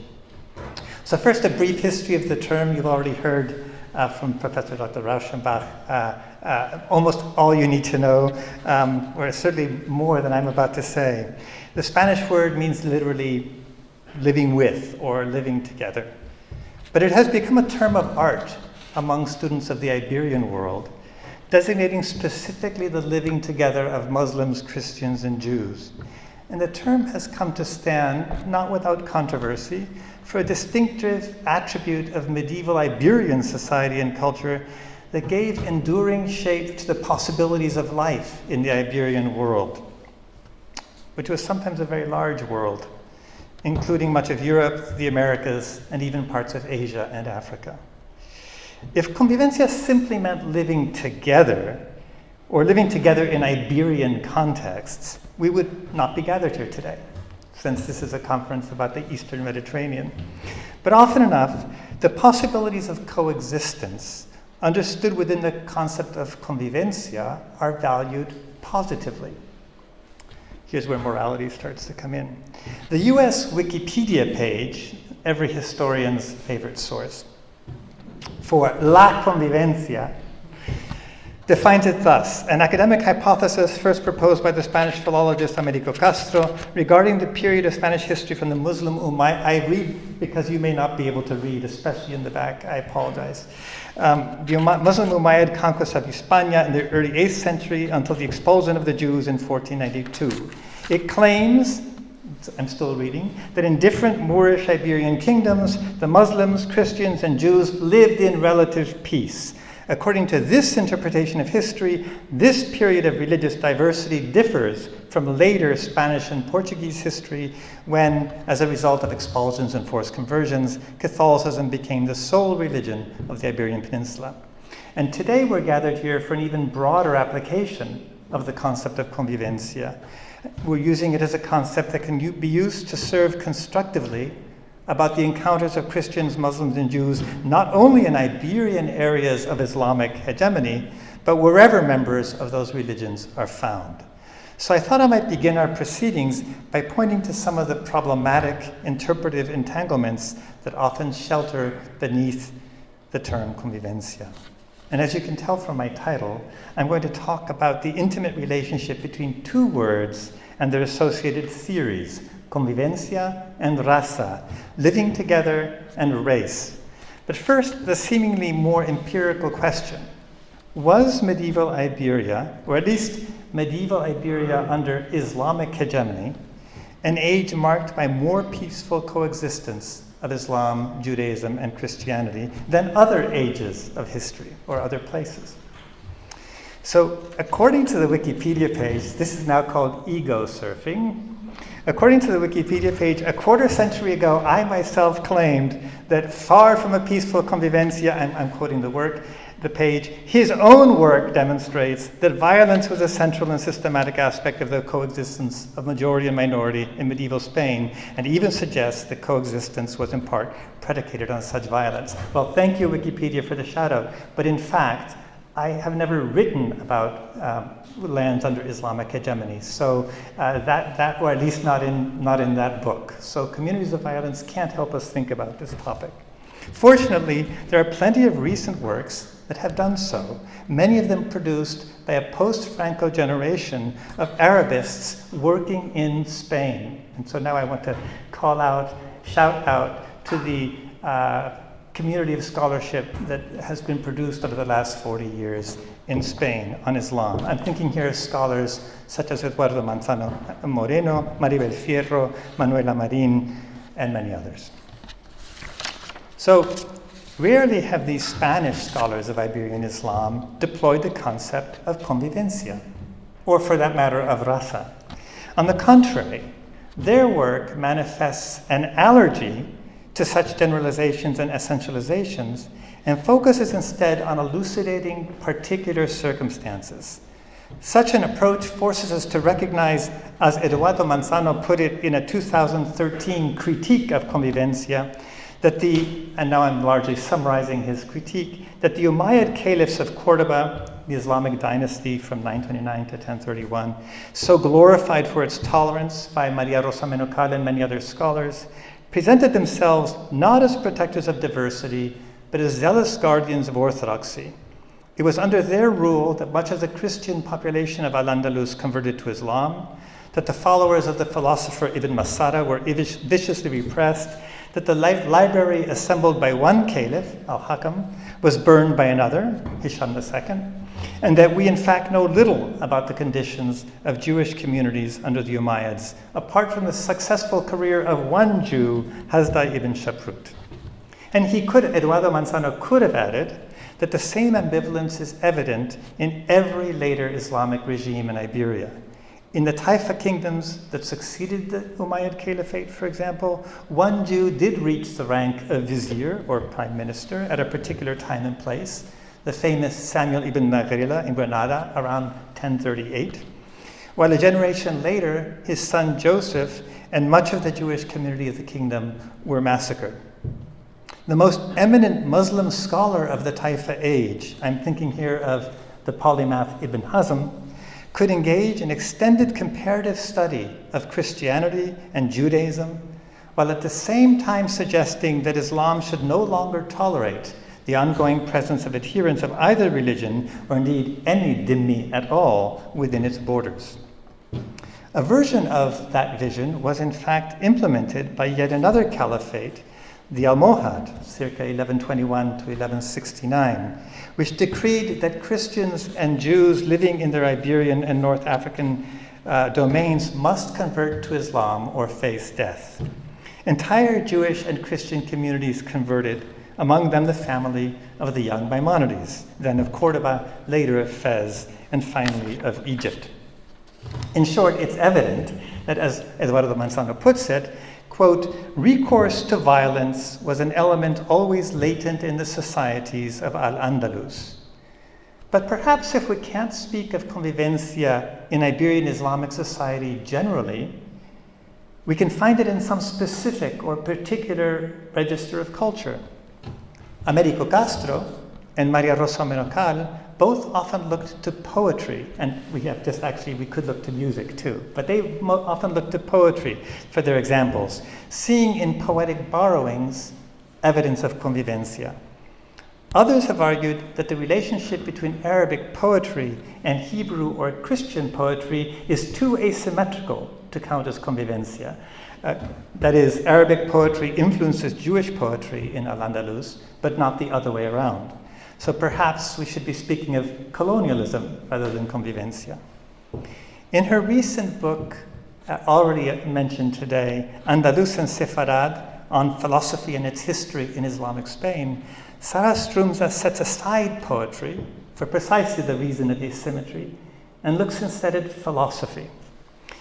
So first, a brief history of the term. You've already heard from Professor Dr. Rauschenbach almost all you need to know, or certainly more than I'm about to say. The Spanish word means literally living with or living together. But it has become a term of art among students of the Iberian world, designating specifically the living together of Muslims, Christians, and Jews. And the term has come to stand, not without controversy, for a distinctive attribute of medieval Iberian society and culture that gave enduring shape to the possibilities of life in the Iberian world, which was sometimes a very large world, including much of Europe, the Americas, and even parts of Asia and Africa. If Convivencia simply meant living together, or living together in Iberian contexts, we would not be gathered here today, since this is a conference about the Eastern Mediterranean. But often enough, the possibilities of coexistence understood within the concept of convivencia are valued positively. Here's where morality starts to come in. The US Wikipedia page, every historian's favorite source, for la convivencia, defines it thus: an academic hypothesis first proposed by the Spanish philologist Americo Castro regarding the period of Spanish history from the Muslim Umayyad. I read because you may not be able to read, especially in the back, I apologize. The Muslim Umayyad conquest of Hispania in the early 8th century until the expulsion of the Jews in 1492. It claims, I'm still reading, that in different Moorish Iberian kingdoms, the Muslims, Christians, and Jews lived in relative peace. According to this interpretation of history, this period of religious diversity differs from later Spanish and Portuguese history when, as a result of expulsions and forced conversions, Catholicism became the sole religion of the Iberian Peninsula. And today we're gathered here for an even broader application of the concept of convivencia. We're using it as a concept that can be used to serve constructively about the encounters of Christians, Muslims, and Jews, not only in Iberian areas of Islamic hegemony, but wherever members of those religions are found. So I thought I might begin our proceedings by pointing to some of the problematic interpretive entanglements that often shelter beneath the term convivencia. And as you can tell from my title, I'm going to talk about the intimate relationship between two words and their associated theories, convivencia and raza, living together and race. But first, the seemingly more empirical question. Was medieval Iberia, or at least medieval Iberia under Islamic hegemony, an age marked by more peaceful coexistence of Islam, Judaism, and Christianity than other ages of history or other places? So, according to the Wikipedia page, this is now called ego surfing. According to the Wikipedia page, a quarter century ago, I myself claimed that far from a peaceful convivencia, I'm quoting the page, his own work demonstrates that violence was a central and systematic aspect of the coexistence of majority and minority in medieval Spain, and even suggests that coexistence was in part predicated on such violence. Well, thank you, Wikipedia, for the shout out, but in fact, I have never written about lands under Islamic hegemony, so that, or at least not in that book. So communities of violence can't help us think about this topic. Fortunately, there are plenty of recent works that have done so, many of them produced by a post-Franco generation of Arabists working in Spain. And so now I want to shout out to the community of scholarship that has been produced over the last 40 years in Spain on Islam. I'm thinking here of scholars such as Eduardo Manzano Moreno, Maribel Fierro, Manuela Marin, and many others. So rarely have these Spanish scholars of Iberian Islam deployed the concept of convivencia, or for that matter, of raza. On the contrary, their work manifests an allergy to such generalizations and essentializations and focuses instead on elucidating particular circumstances. Such an approach forces us to recognize, as Eduardo Manzano put it in a 2013 critique of convivencia, that and now I'm largely summarizing his critique, that the Umayyad caliphs of Cordoba, the Islamic dynasty from 929 to 1031, so glorified for its tolerance by Maria Rosa Menocal and many other scholars, presented themselves not as protectors of diversity, but as zealous guardians of orthodoxy. It was under their rule that much of the Christian population of Al-Andalus converted to Islam, that the followers of the philosopher Ibn Masada were viciously repressed, that the library assembled by one caliph, Al-Hakam, was burned by another, Hisham II, and that we in fact know little about the conditions of Jewish communities under the Umayyads, apart from the successful career of one Jew, Hasdai ibn Shaprut. And Eduardo Manzano could have added that the same ambivalence is evident in every later Islamic regime in Iberia. In the Taifa kingdoms that succeeded the Umayyad Caliphate, for example, one Jew did reach the rank of vizier or prime minister at a particular time and place, the famous Samuel ibn Nagrila in Granada around 1038, while a generation later, his son Joseph and much of the Jewish community of the kingdom were massacred. The most eminent Muslim scholar of the Taifa age, I'm thinking here of the polymath Ibn Hazm, could engage in extended comparative study of Christianity and Judaism, while at the same time suggesting that Islam should no longer tolerate the ongoing presence of adherents of either religion, or indeed any dhimmi at all, within its borders. A version of that vision was in fact implemented by yet another caliphate, the Almohad, circa 1121 to 1169, which decreed that Christians and Jews living in their Iberian and North African domains must convert to Islam or face death. Entire Jewish and Christian communities converted, among them the family of the young Maimonides, then of Cordoba, later of Fez, and finally of Egypt. In short, it's evident that, as Eduardo Manzano puts it, quote, recourse to violence was an element always latent in the societies of Al-Andalus. But perhaps if we can't speak of convivencia in Iberian Islamic society generally, we can find it in some specific or particular register of culture. Americo Castro and Maria Rosa Menocal both often looked to poetry, and we could look to music too, but they often looked to poetry for their examples, seeing in poetic borrowings evidence of convivencia. Others have argued that the relationship between Arabic poetry and Hebrew or Christian poetry is too asymmetrical to count as convivencia. That is, Arabic poetry influences Jewish poetry in Al-Andalus, but not the other way around. So perhaps we should be speaking of colonialism rather than convivencia. In her recent book, already mentioned today, Andalus and Sefarad, on philosophy and its history in Islamic Spain, Sara Strumza sets aside poetry for precisely the reason of asymmetry and looks instead at philosophy.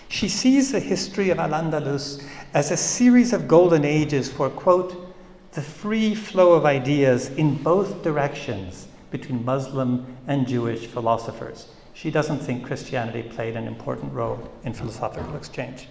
She sees the history of Al-Andalus as a series of golden ages for, quote, the free flow of ideas in both directions between Muslim and Jewish philosophers. She doesn't think Christianity played an important role in philosophical exchange.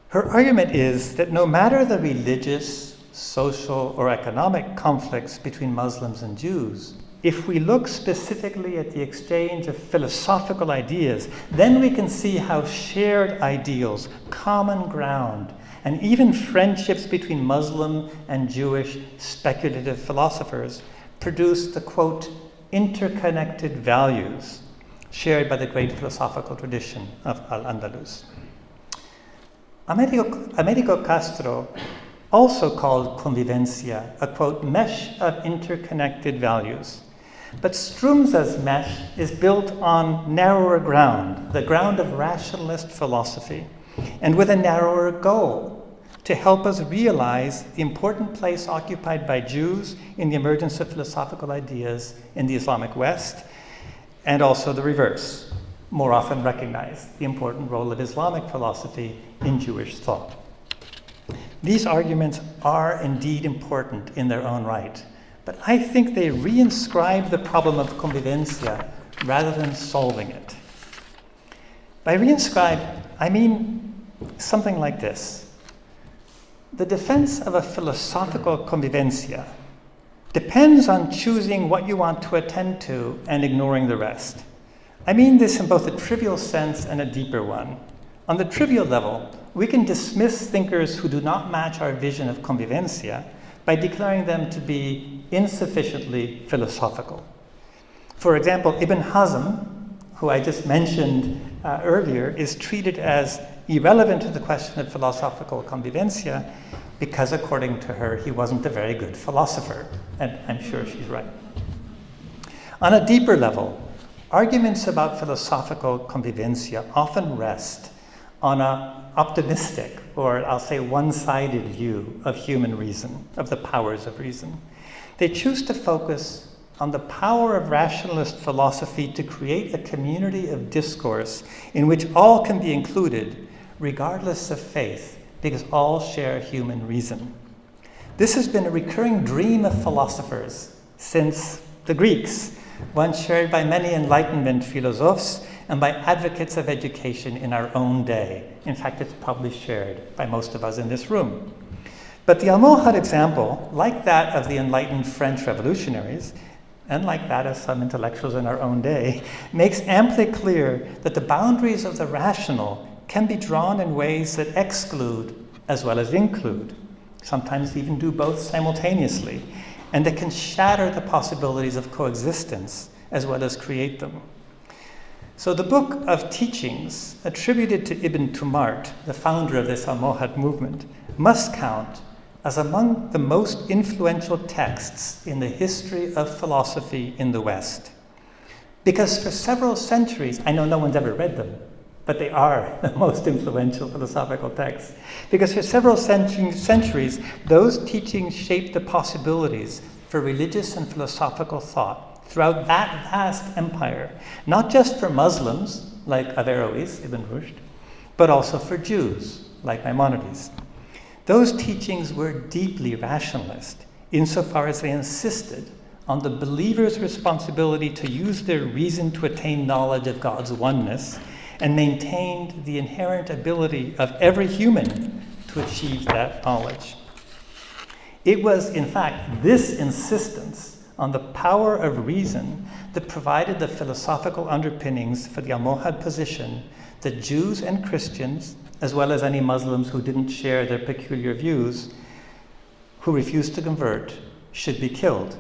Her argument is that no matter the religious, social, or economic conflicts between Muslims and Jews, if we look specifically at the exchange of philosophical ideas, then we can see how shared ideals, common ground, and even friendships between Muslim and Jewish speculative philosophers produce the, quote, interconnected values shared by the great philosophical tradition of Al-Andalus. Americo Castro also called Convivencia, a quote, mesh of interconnected values. But Strumza's mesh is built on narrower ground, the ground of rationalist philosophy, and with a narrower goal, to help us realize the important place occupied by Jews in the emergence of philosophical ideas in the Islamic West, and also the reverse, more often recognize the important role of Islamic philosophy in Jewish thought. These arguments are indeed important in their own right, but I think they reinscribe the problem of convivencia rather than solving it. By reinscribe, I mean something like this. The defense of a philosophical convivencia depends on choosing what you want to attend to and ignoring the rest. I mean this in both a trivial sense and a deeper one. On the trivial level, we can dismiss thinkers who do not match our vision of convivencia by declaring them to be insufficiently philosophical. For example, Ibn Hazm, who I just mentioned earlier, is treated as irrelevant to the question of philosophical convivencia because, according to her, he wasn't a very good philosopher, and I'm sure she's right. On a deeper level, arguments about philosophical convivencia often rest on an optimistic, or I'll say one-sided view of human reason, of the powers of reason. They choose to focus on the power of rationalist philosophy to create a community of discourse in which all can be included, regardless of faith, because all share human reason. This has been a recurring dream of philosophers since the Greeks, one shared by many Enlightenment philosophers and by advocates of education in our own day. In fact, it's probably shared by most of us in this room. But the Almohad example, like that of the enlightened French revolutionaries, and like that of some intellectuals in our own day, makes amply clear that the boundaries of the rational can be drawn in ways that exclude as well as include, sometimes even do both simultaneously, and that can shatter the possibilities of coexistence as well as create them. So the book of teachings attributed to Ibn Tumart, the founder of this Almohad movement, must count as among the most influential texts in the history of philosophy in the West. Because for several centuries, I know no one's ever read them, but they are the most influential philosophical texts. Because for several centuries, those teachings shaped the possibilities for religious and philosophical thought throughout that vast empire, not just for Muslims, like Averroes, Ibn Rushd, but also for Jews, like Maimonides. Those teachings were deeply rationalist, insofar as they insisted on the believer's responsibility to use their reason to attain knowledge of God's oneness, and maintained the inherent ability of every human to achieve that knowledge. It was, in fact, this insistence on the power of reason that provided the philosophical underpinnings for the Almohad position that Jews and Christians, as well as any Muslims who didn't share their peculiar views, who refused to convert, should be killed,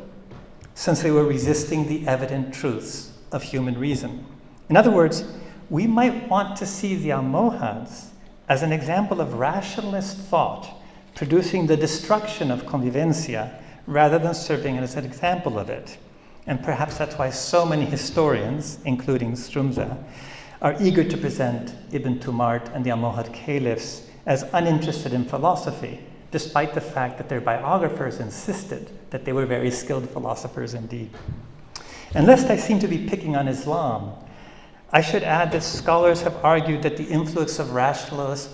since they were resisting the evident truths of human reason. In other words, we might want to see the Almohads as an example of rationalist thought producing the destruction of convivencia rather than serving as an example of it. And perhaps that's why so many historians, including Strumza, are eager to present Ibn Tumart and the Almohad caliphs as uninterested in philosophy, despite the fact that their biographers insisted that they were very skilled philosophers indeed. And lest I seem to be picking on Islam, I should add that scholars have argued that the influx of rationalist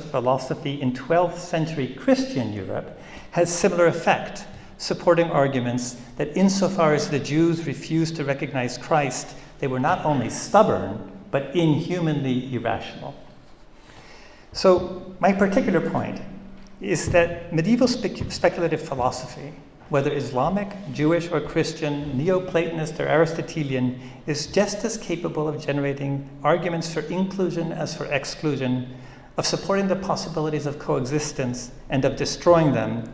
philosophy in 12th century Christian Europe has similar effect, supporting arguments that insofar as the Jews refused to recognize Christ, they were not only stubborn, but inhumanly irrational. So my particular point is that medieval speculative philosophy, whether Islamic, Jewish, or Christian, Neoplatonist, or Aristotelian, is just as capable of generating arguments for inclusion as for exclusion, of supporting the possibilities of coexistence and of destroying them.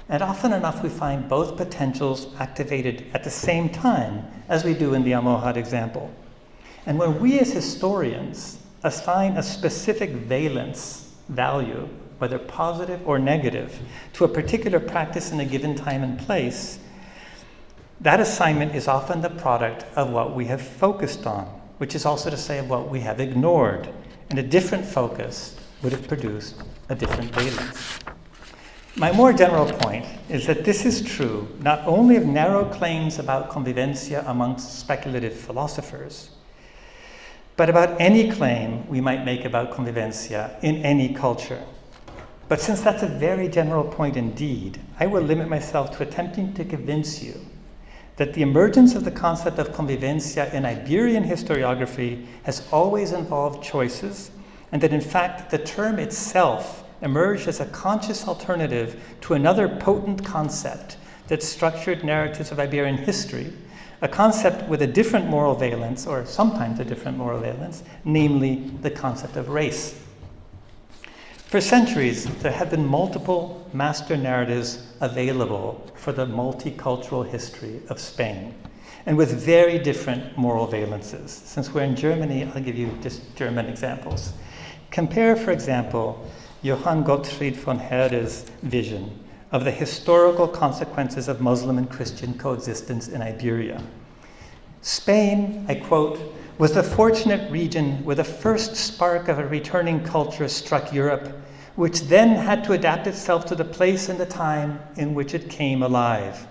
And often enough, we find both potentials activated at the same time, as we do in the Almohad example. And when we as historians assign a specific valence, value, whether positive or negative, to a particular practice in a given time and place, that assignment is often the product of what we have focused on, which is also to say of what we have ignored, and a different focus would have produced a different valence. My more general point is that this is true not only of narrow claims about convivencia amongst speculative philosophers, but about any claim we might make about convivencia in any culture. But since that's a very general point indeed, I will limit myself to attempting to convince you that the emergence of the concept of convivencia in Iberian historiography has always involved choices, and that in fact the term itself emerged as a conscious alternative to another potent concept that structured narratives of Iberian history, a concept with a different moral valence, or sometimes a different moral valence, namely the concept of race. For centuries, there have been multiple master narratives available for the multicultural history of Spain, and with very different moral valences. Since we're in Germany, I'll give you just German examples. Compare, for example, Johann Gottfried von Herder's vision of the historical consequences of Muslim and Christian coexistence in Iberia. Spain, I quote, was the fortunate region where the first spark of a returning culture struck Europe, which then had to adapt itself to the place and the time in which it came alive.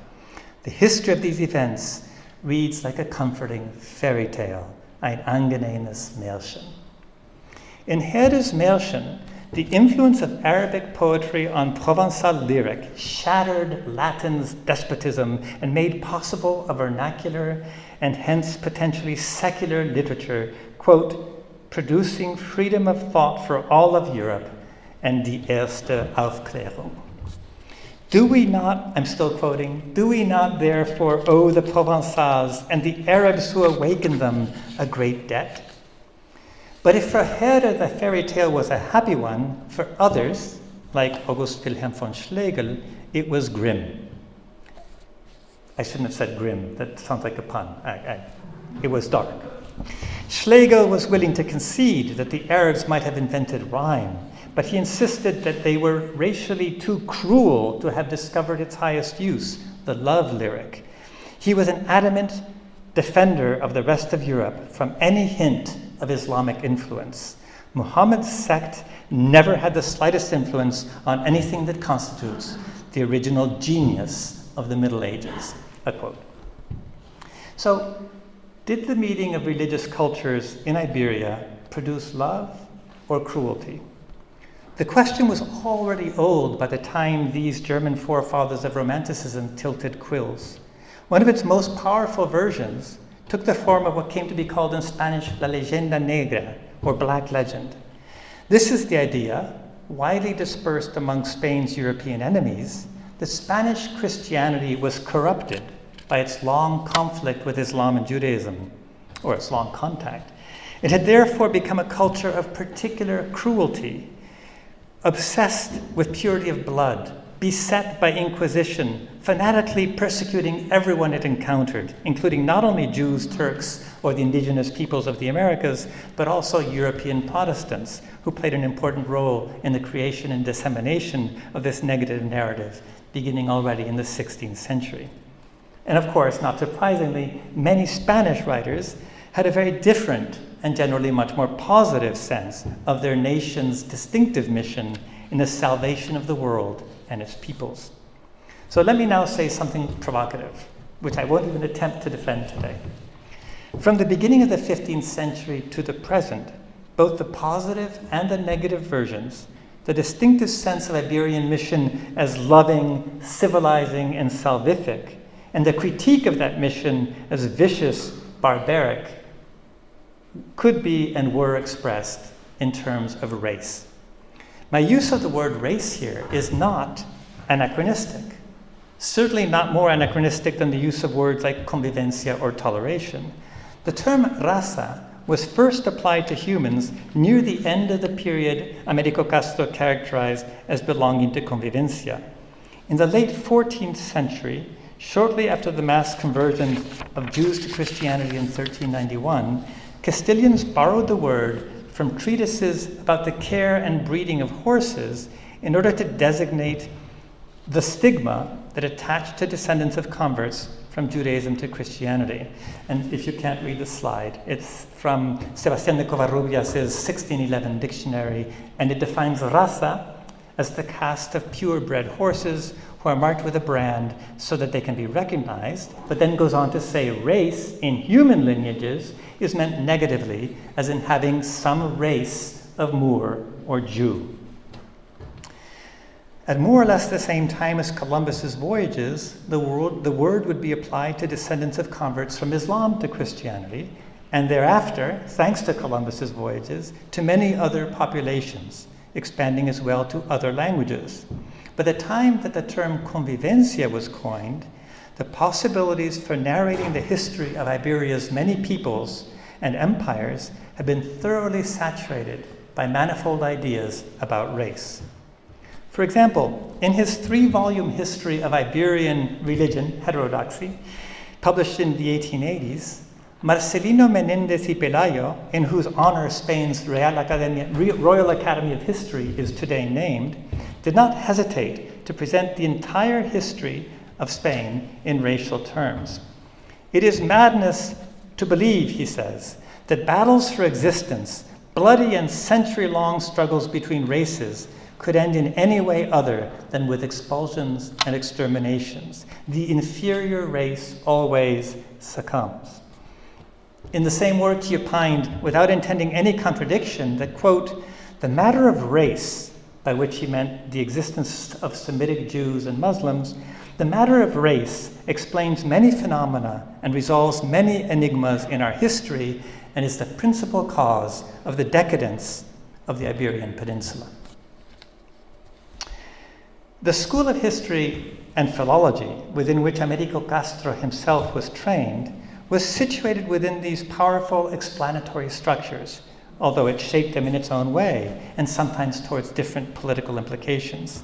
The history of these events reads like a comforting fairy tale, ein angenehmes Märchen. In Herder's Märchen, the influence of Arabic poetry on Provençal lyric shattered Latin's despotism and made possible a vernacular and hence potentially secular literature, quote, producing freedom of thought for all of Europe and die erste Aufklärung. Do we not, I'm still quoting, do we not therefore owe the Provençals and the Arabs who awakened them a great debt? But if for Herder the fairy tale was a happy one, for others, like August Wilhelm von Schlegel, it was grim. I shouldn't have said grim, that sounds like a pun. It was dark. Schlegel was willing to concede that the Arabs might have invented rhyme, but he insisted that they were racially too cruel to have discovered its highest use, the love lyric. He was an adamant defender of the rest of Europe from any hint of Islamic influence. Muhammad's sect never had the slightest influence on anything that constitutes the original genius of the Middle Ages, a quote. So, did the meeting of religious cultures in Iberia produce love or cruelty? The question was already old by the time these German forefathers of Romanticism tilted quills. One of its most powerful versions took the form of what came to be called in Spanish la leyenda negra, or black legend. This is the idea, widely dispersed among Spain's European enemies, that Spanish Christianity was corrupted by its long conflict with Islam and Judaism, or its long contact. It had therefore become a culture of particular cruelty, obsessed with purity of blood, beset by inquisition, fanatically persecuting everyone it encountered, including not only Jews, Turks, or the indigenous peoples of the Americas, but also European Protestants, who played an important role in the creation and dissemination of this negative narrative, beginning already in the 16th century. And of course, not surprisingly, many Spanish writers had a very different and generally much more positive sense of their nation's distinctive mission in the salvation of the world and its peoples. So let me now say something provocative, which I won't even attempt to defend today. From the beginning of the 15th century to the present, both the positive and the negative versions, the distinctive sense of Iberian mission as loving, civilizing, and salvific, and the critique of that mission as vicious, barbaric, could be and were expressed in terms of race. My use of the word race here is not anachronistic, certainly not more anachronistic than the use of words like convivencia or toleration. The term raza was first applied to humans near the end of the period Americo Castro characterized as belonging to convivencia. In the late 14th century, shortly after the mass conversion of Jews to Christianity in 1391, Castilians borrowed the word from treatises about the care and breeding of horses in order to designate the stigma that attached to descendants of converts from Judaism to Christianity. And if you can't read the slide, it's from Sebastián de Covarrubias' 1611 dictionary, and it defines raza as the caste of purebred horses who are marked with a brand so that they can be recognized, but then goes on to say race in human lineages is meant negatively, as in having some race of Moor or Jew. At more or less the same time as Columbus's voyages, the word would be applied to descendants of converts from Islam to Christianity, and thereafter, thanks to Columbus's voyages, to many other populations, expanding as well to other languages. By the time that the term convivencia was coined, the possibilities for narrating the history of Iberia's many peoples and empires had been thoroughly saturated by manifold ideas about race. For example, in his 3-volume history of Iberian religion, heterodoxy, published in the 1880s, Marcelino Menéndez y Pelayo, in whose honor Spain's Royal Academy of History is today named, did not hesitate to present the entire history of Spain in racial terms. It is madness to believe, he says, that battles for existence, bloody and century-long struggles between races, could end in any way other than with expulsions and exterminations. The inferior race always succumbs. In the same work, he opined, without intending any contradiction, that, quote, the matter of race, by which he meant the existence of Semitic Jews and Muslims, the matter of race explains many phenomena and resolves many enigmas in our history and is the principal cause of the decadence of the Iberian Peninsula. The School of History and Philology, within which Américo Castro himself was trained, was situated within these powerful explanatory structures, although it shaped them in its own way, and sometimes towards different political implications.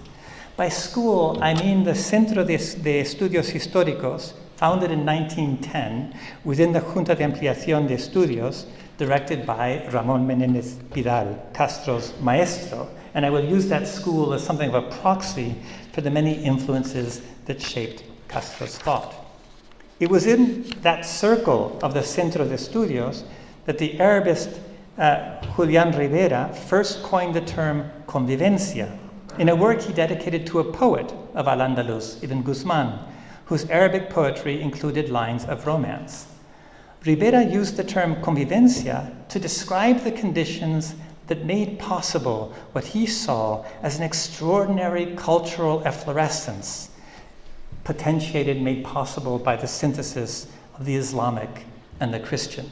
By school, I mean the Centro de Estudios Históricos, founded in 1910 within the Junta de Ampliación de Estudios, directed by Ramón Menéndez Pidal, Castro's maestro, and I will use that school as something of a proxy for the many influences that shaped Castro's thought. It was in that circle of the Centro de Estudios that the Arabist Julián Rivera first coined the term convivencia in a work he dedicated to a poet of Al-Andalus, Ibn Guzman, whose Arabic poetry included lines of romance. Rivera used the term convivencia to describe the conditions that made possible what he saw as an extraordinary cultural efflorescence, potentiated, made possible by the synthesis of the Islamic and the Christian.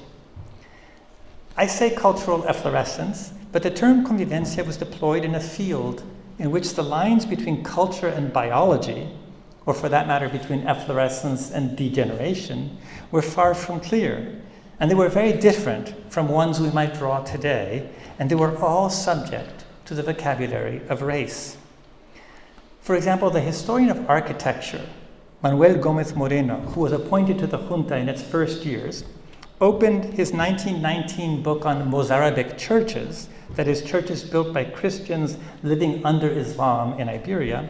I say cultural efflorescence, but the term convivencia was deployed in a field in which the lines between culture and biology, or for that matter between efflorescence and degeneration, were far from clear. And they were very different from ones we might draw today, and they were all subject to the vocabulary of race. For example, the historian of architecture, Manuel Gómez Moreno, who was appointed to the junta in its first years, opened his 1919 book on Mozarabic churches, that is, churches built by Christians living under Islam in Iberia,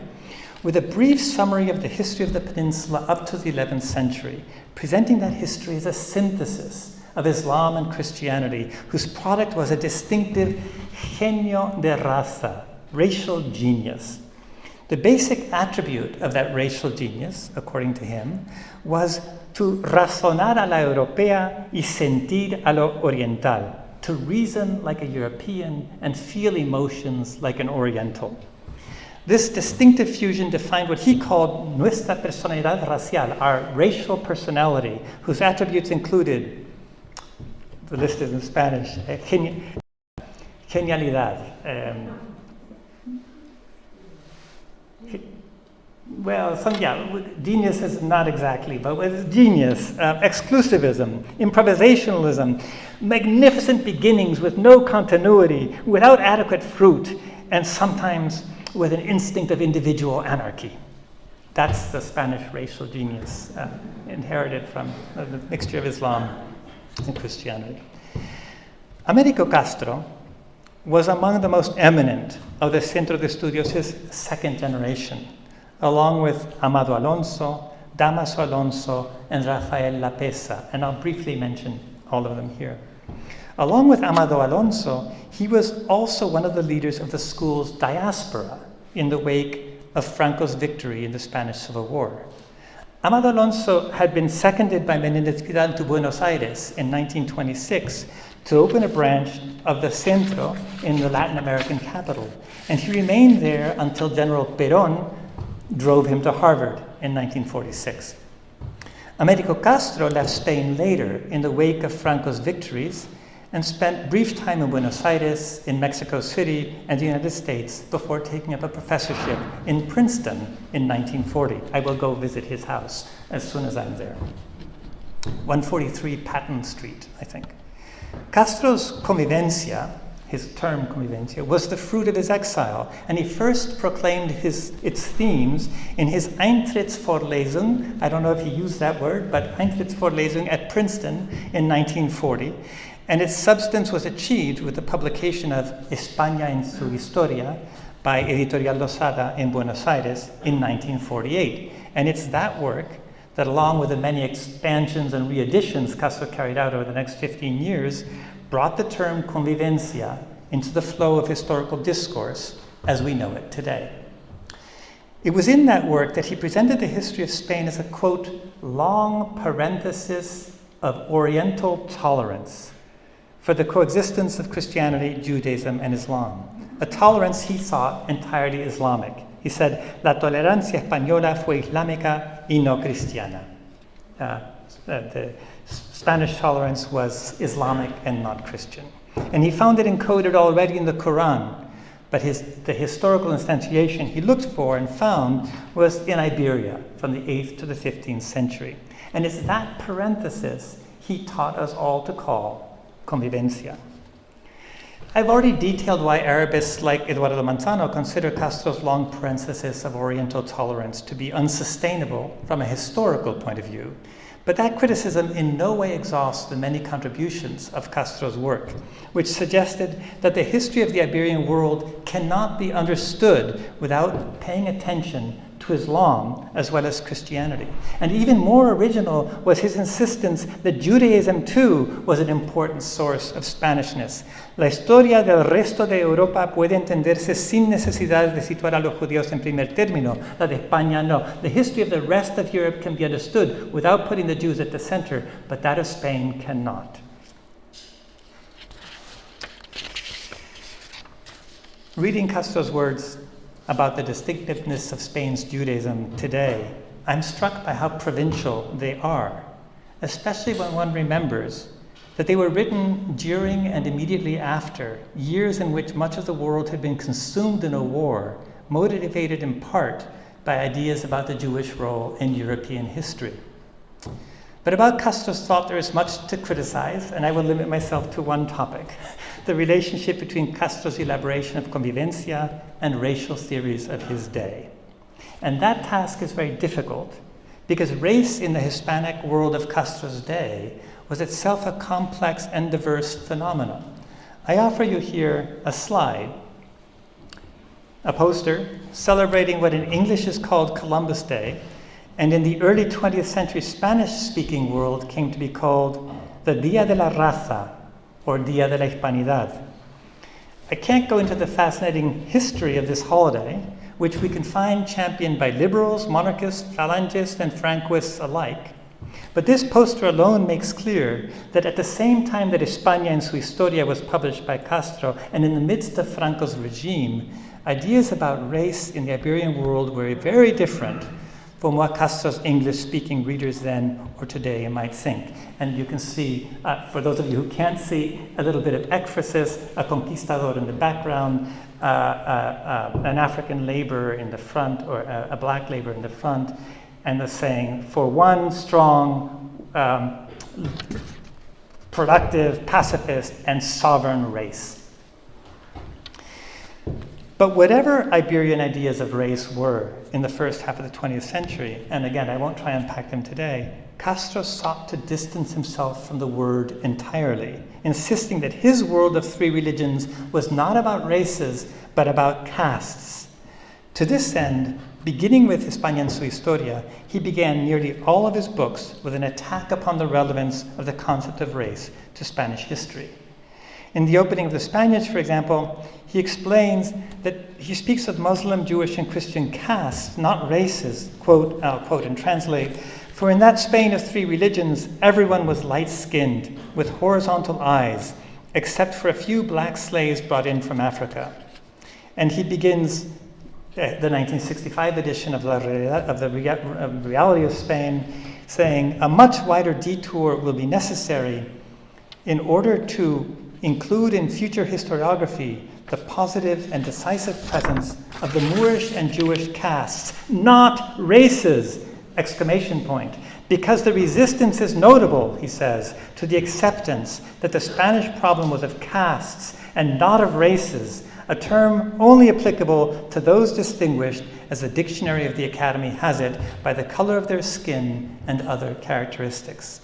with a brief summary of the history of the peninsula up to the 11th century, presenting that history as a synthesis of Islam and Christianity, whose product was a distinctive genio de raza, racial genius. The basic attribute of that racial genius, according to him, was to razonar a la europea y sentir a lo oriental, to reason like a European and feel emotions like an Oriental. This distinctive fusion defined what he called nuestra personalidad racial, our racial personality, whose attributes included, the list is in Spanish, genialidad. Genius is not exactly, but it's genius, exclusivism, improvisationalism, magnificent beginnings with no continuity, without adequate fruit, and sometimes with an instinct of individual anarchy. That's the Spanish racial genius inherited from the mixture of Islam and Christianity. Américo Castro was among the most eminent of the Centro de Estudios' second generation, along with Amado Alonso, Damaso Alonso, and Rafael Lapesa, and I'll briefly mention all of them here. Along with Amado Alonso, he was also one of the leaders of the school's diaspora in the wake of Franco's victory in the Spanish Civil War. Amado Alonso had been seconded by Menéndez Pidal to Buenos Aires in 1926 to open a branch of the Centro in the Latin American capital, and he remained there until General Perón drove him to Harvard in 1946. Americo Castro left Spain later in the wake of Franco's victories and spent brief time in Buenos Aires, in Mexico City, and the United States before taking up a professorship in Princeton in 1940. I will go visit his house as soon as I'm there. 143 Patton Street, I think. Castro's Convivencia, his term Convivencia, was the fruit of his exile, and he first proclaimed its themes in his Eintrittsvorlesung, I don't know if he used that word, but Eintrittsvorlesung at Princeton in 1940, and its substance was achieved with the publication of España en su Historia by Editorial Losada in Buenos Aires in 1948. And it's that work that, along with the many expansions and reeditions Castro carried out over the next 15 years, brought the term convivencia into the flow of historical discourse as we know it today. It was in that work that he presented the history of Spain as a, quote, long parenthesis of Oriental tolerance for the coexistence of Christianity, Judaism, and Islam, a tolerance he thought entirely Islamic. He said, la tolerancia española fue islámica y no cristiana. The Spanish tolerance was Islamic and not Christian. And he found it encoded already in the Quran, but the historical instantiation he looked for and found was in Iberia from the 8th to the 15th century. And it's that parenthesis he taught us all to call convivencia. I've already detailed why Arabists like Eduardo Manzano consider Castro's long parenthesis of Oriental tolerance to be unsustainable from a historical point of view, but that criticism in no way exhausts the many contributions of Castro's work, which suggested that the history of the Iberian world cannot be understood without paying attention to Islam as well as Christianity. And even more original was his insistence that Judaism too was an important source of Spanishness. La historia del resto de Europa puede entenderse sin necesidad de situar a los judíos en primer término. La de España no. The history of the rest of Europe can be understood without putting the Jews at the center, but that of Spain cannot. Reading Castro's words about the distinctiveness of Spain's Judaism today, I'm struck by how provincial they are, especially when one remembers that they were written during and immediately after years in which much of the world had been consumed in a war, motivated in part by ideas about the Jewish role in European history. But about Castro's thought, there is much to criticize, and I will limit myself to one topic: the relationship between Castro's elaboration of convivencia and racial theories of his day. And that task is very difficult because race in the Hispanic world of Castro's day was itself a complex and diverse phenomenon. I offer you here a slide, a poster celebrating what in English is called Columbus Day, and in the early 20th century Spanish-speaking world came to be called the Día de la Raza, or Día de la Hispanidad. I can't go into the fascinating history of this holiday, which we can find championed by liberals, monarchists, phalangists, and Franquists alike. But this poster alone makes clear that at the same time that España en su Historia was published by Castro, and in the midst of Franco's regime, ideas about race in the Iberian world were very different from what Castro's English-speaking readers then or today might think. And you can see, for those of you who can't see, a little bit of ekphrasis, a conquistador in the background, an African laborer in the front, or a black laborer in the front, and the saying, for one strong, productive, pacifist, and sovereign race. But whatever Iberian ideas of race were in the first half of the 20th century, and again, I won't try and unpack them today, Castro sought to distance himself from the word entirely, insisting that his world of three religions was not about races, but about castes. To this end, beginning with España en su historia, he began nearly all of his books with an attack upon the relevance of the concept of race to Spanish history. In the opening of the Spaniards, for example, he explains that he speaks of Muslim, Jewish, and Christian castes, not races. Quote, I'll quote and translate, "For in that Spain of three religions, everyone was light-skinned, with horizontal eyes, except for a few black slaves brought in from Africa." And he begins the 1965 edition of the Reality of Spain, saying, "A much wider detour will be necessary in order to include in future historiography the positive and decisive presence of the Moorish and Jewish castes, not races!" Exclamation point. Because the resistance is notable, he says, to the acceptance that the Spanish problem was of castes and not of races, a term only applicable to those distinguished, as the Dictionary of the Academy has it, by the color of their skin and other characteristics.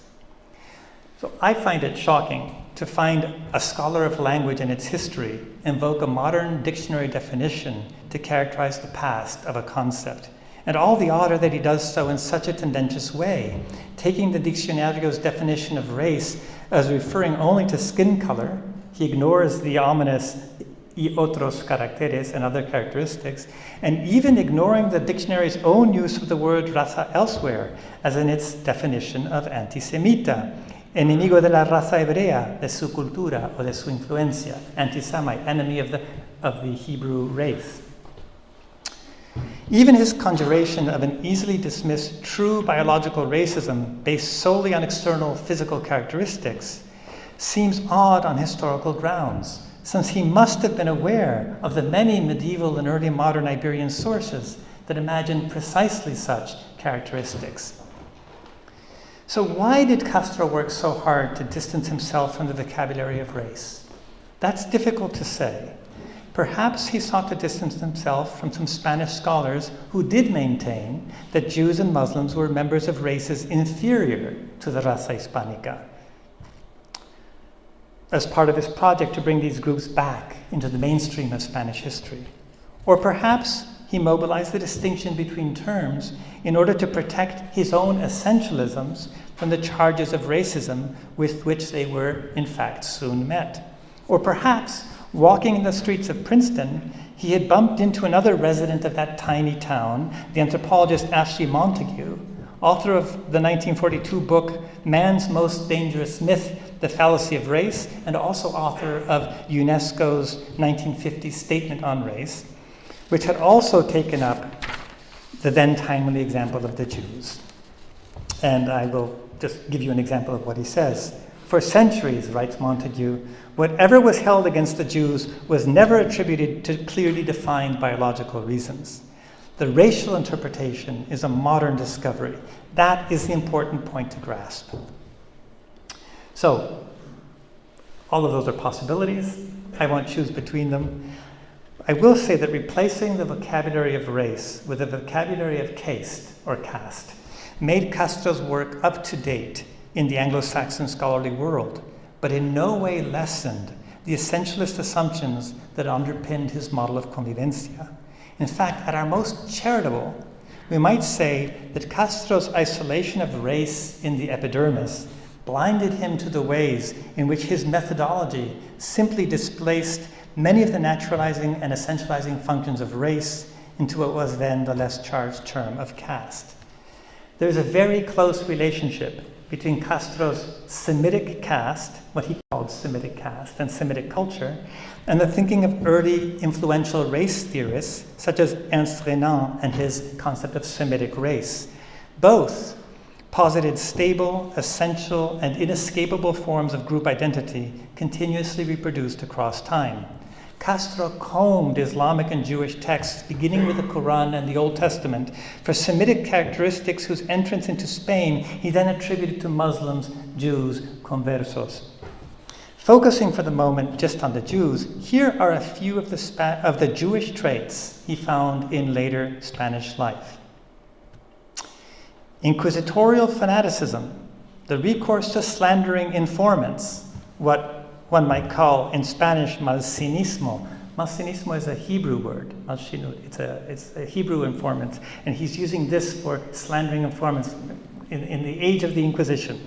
So I find it shocking to find a scholar of language and its history invoke a modern dictionary definition to characterize the past of a concept. And all the odder that he does so in such a tendentious way, taking the Diccionario's definition of race as referring only to skin color. He ignores the ominous y otros caracteres and other characteristics, and even ignoring the dictionary's own use of the word raza elsewhere, as in its definition of antisemita, enemigo de la raza hebrea, de su cultura o de su influencia, antisemite, enemy of the Hebrew race. Even his conjuration of an easily dismissed true biological racism based solely on external physical characteristics seems odd on historical grounds, since he must have been aware of the many medieval and early modern Iberian sources that imagine precisely such characteristics. So why did Castro work so hard to distance himself from the vocabulary of race? That's difficult to say. Perhaps he sought to distance himself from some Spanish scholars who did maintain that Jews and Muslims were members of races inferior to the raza hispánica, as part of his project to bring these groups back into the mainstream of Spanish history. Or perhaps he mobilized the distinction between terms in order to protect his own essentialisms from the charges of racism with which they were, in fact, soon met. Or perhaps, walking in the streets of Princeton, he had bumped into another resident of that tiny town, the anthropologist Ashley Montague, author of the 1942 book Man's Most Dangerous Myth, The Fallacy of Race, and also author of UNESCO's 1950 Statement on Race, which had also taken up the then timely example of the Jews. And I will just give you an example of what he says. "For centuries," writes Montague, "whatever was held against the Jews was never attributed to clearly defined biological reasons. The racial interpretation is a modern discovery. That is the important point to grasp." So, all of those are possibilities. I won't choose between them. I will say that replacing the vocabulary of race with the vocabulary of caste or caste made Castro's work up to date in the Anglo-Saxon scholarly world, but in no way lessened the essentialist assumptions that underpinned his model of convivencia. In fact, at our most charitable, we might say that Castro's isolation of race in the epidermis blinded him to the ways in which his methodology simply displaced many of the naturalizing and essentializing functions of race into what was then the less charged term of caste. There is a very close relationship between Castro's Semitic caste, what he called Semitic caste, and Semitic culture, and the thinking of early influential race theorists, such as Ernst Renan and his concept of Semitic race. Both posited stable, essential, and inescapable forms of group identity continuously reproduced across time. Castro combed Islamic and Jewish texts, beginning with the Quran and the Old Testament, for Semitic characteristics whose entrance into Spain he then attributed to Muslims, Jews, conversos. Focusing for the moment just on the Jews, here are a few of the Jewish traits he found in later Spanish life. Inquisitorial fanaticism, the recourse to slandering informants, what one might call in Spanish malcinismo. Malcinismo is a Hebrew word, malchinut. It's a Hebrew informant, and he's using this for slandering informants in the age of the Inquisition.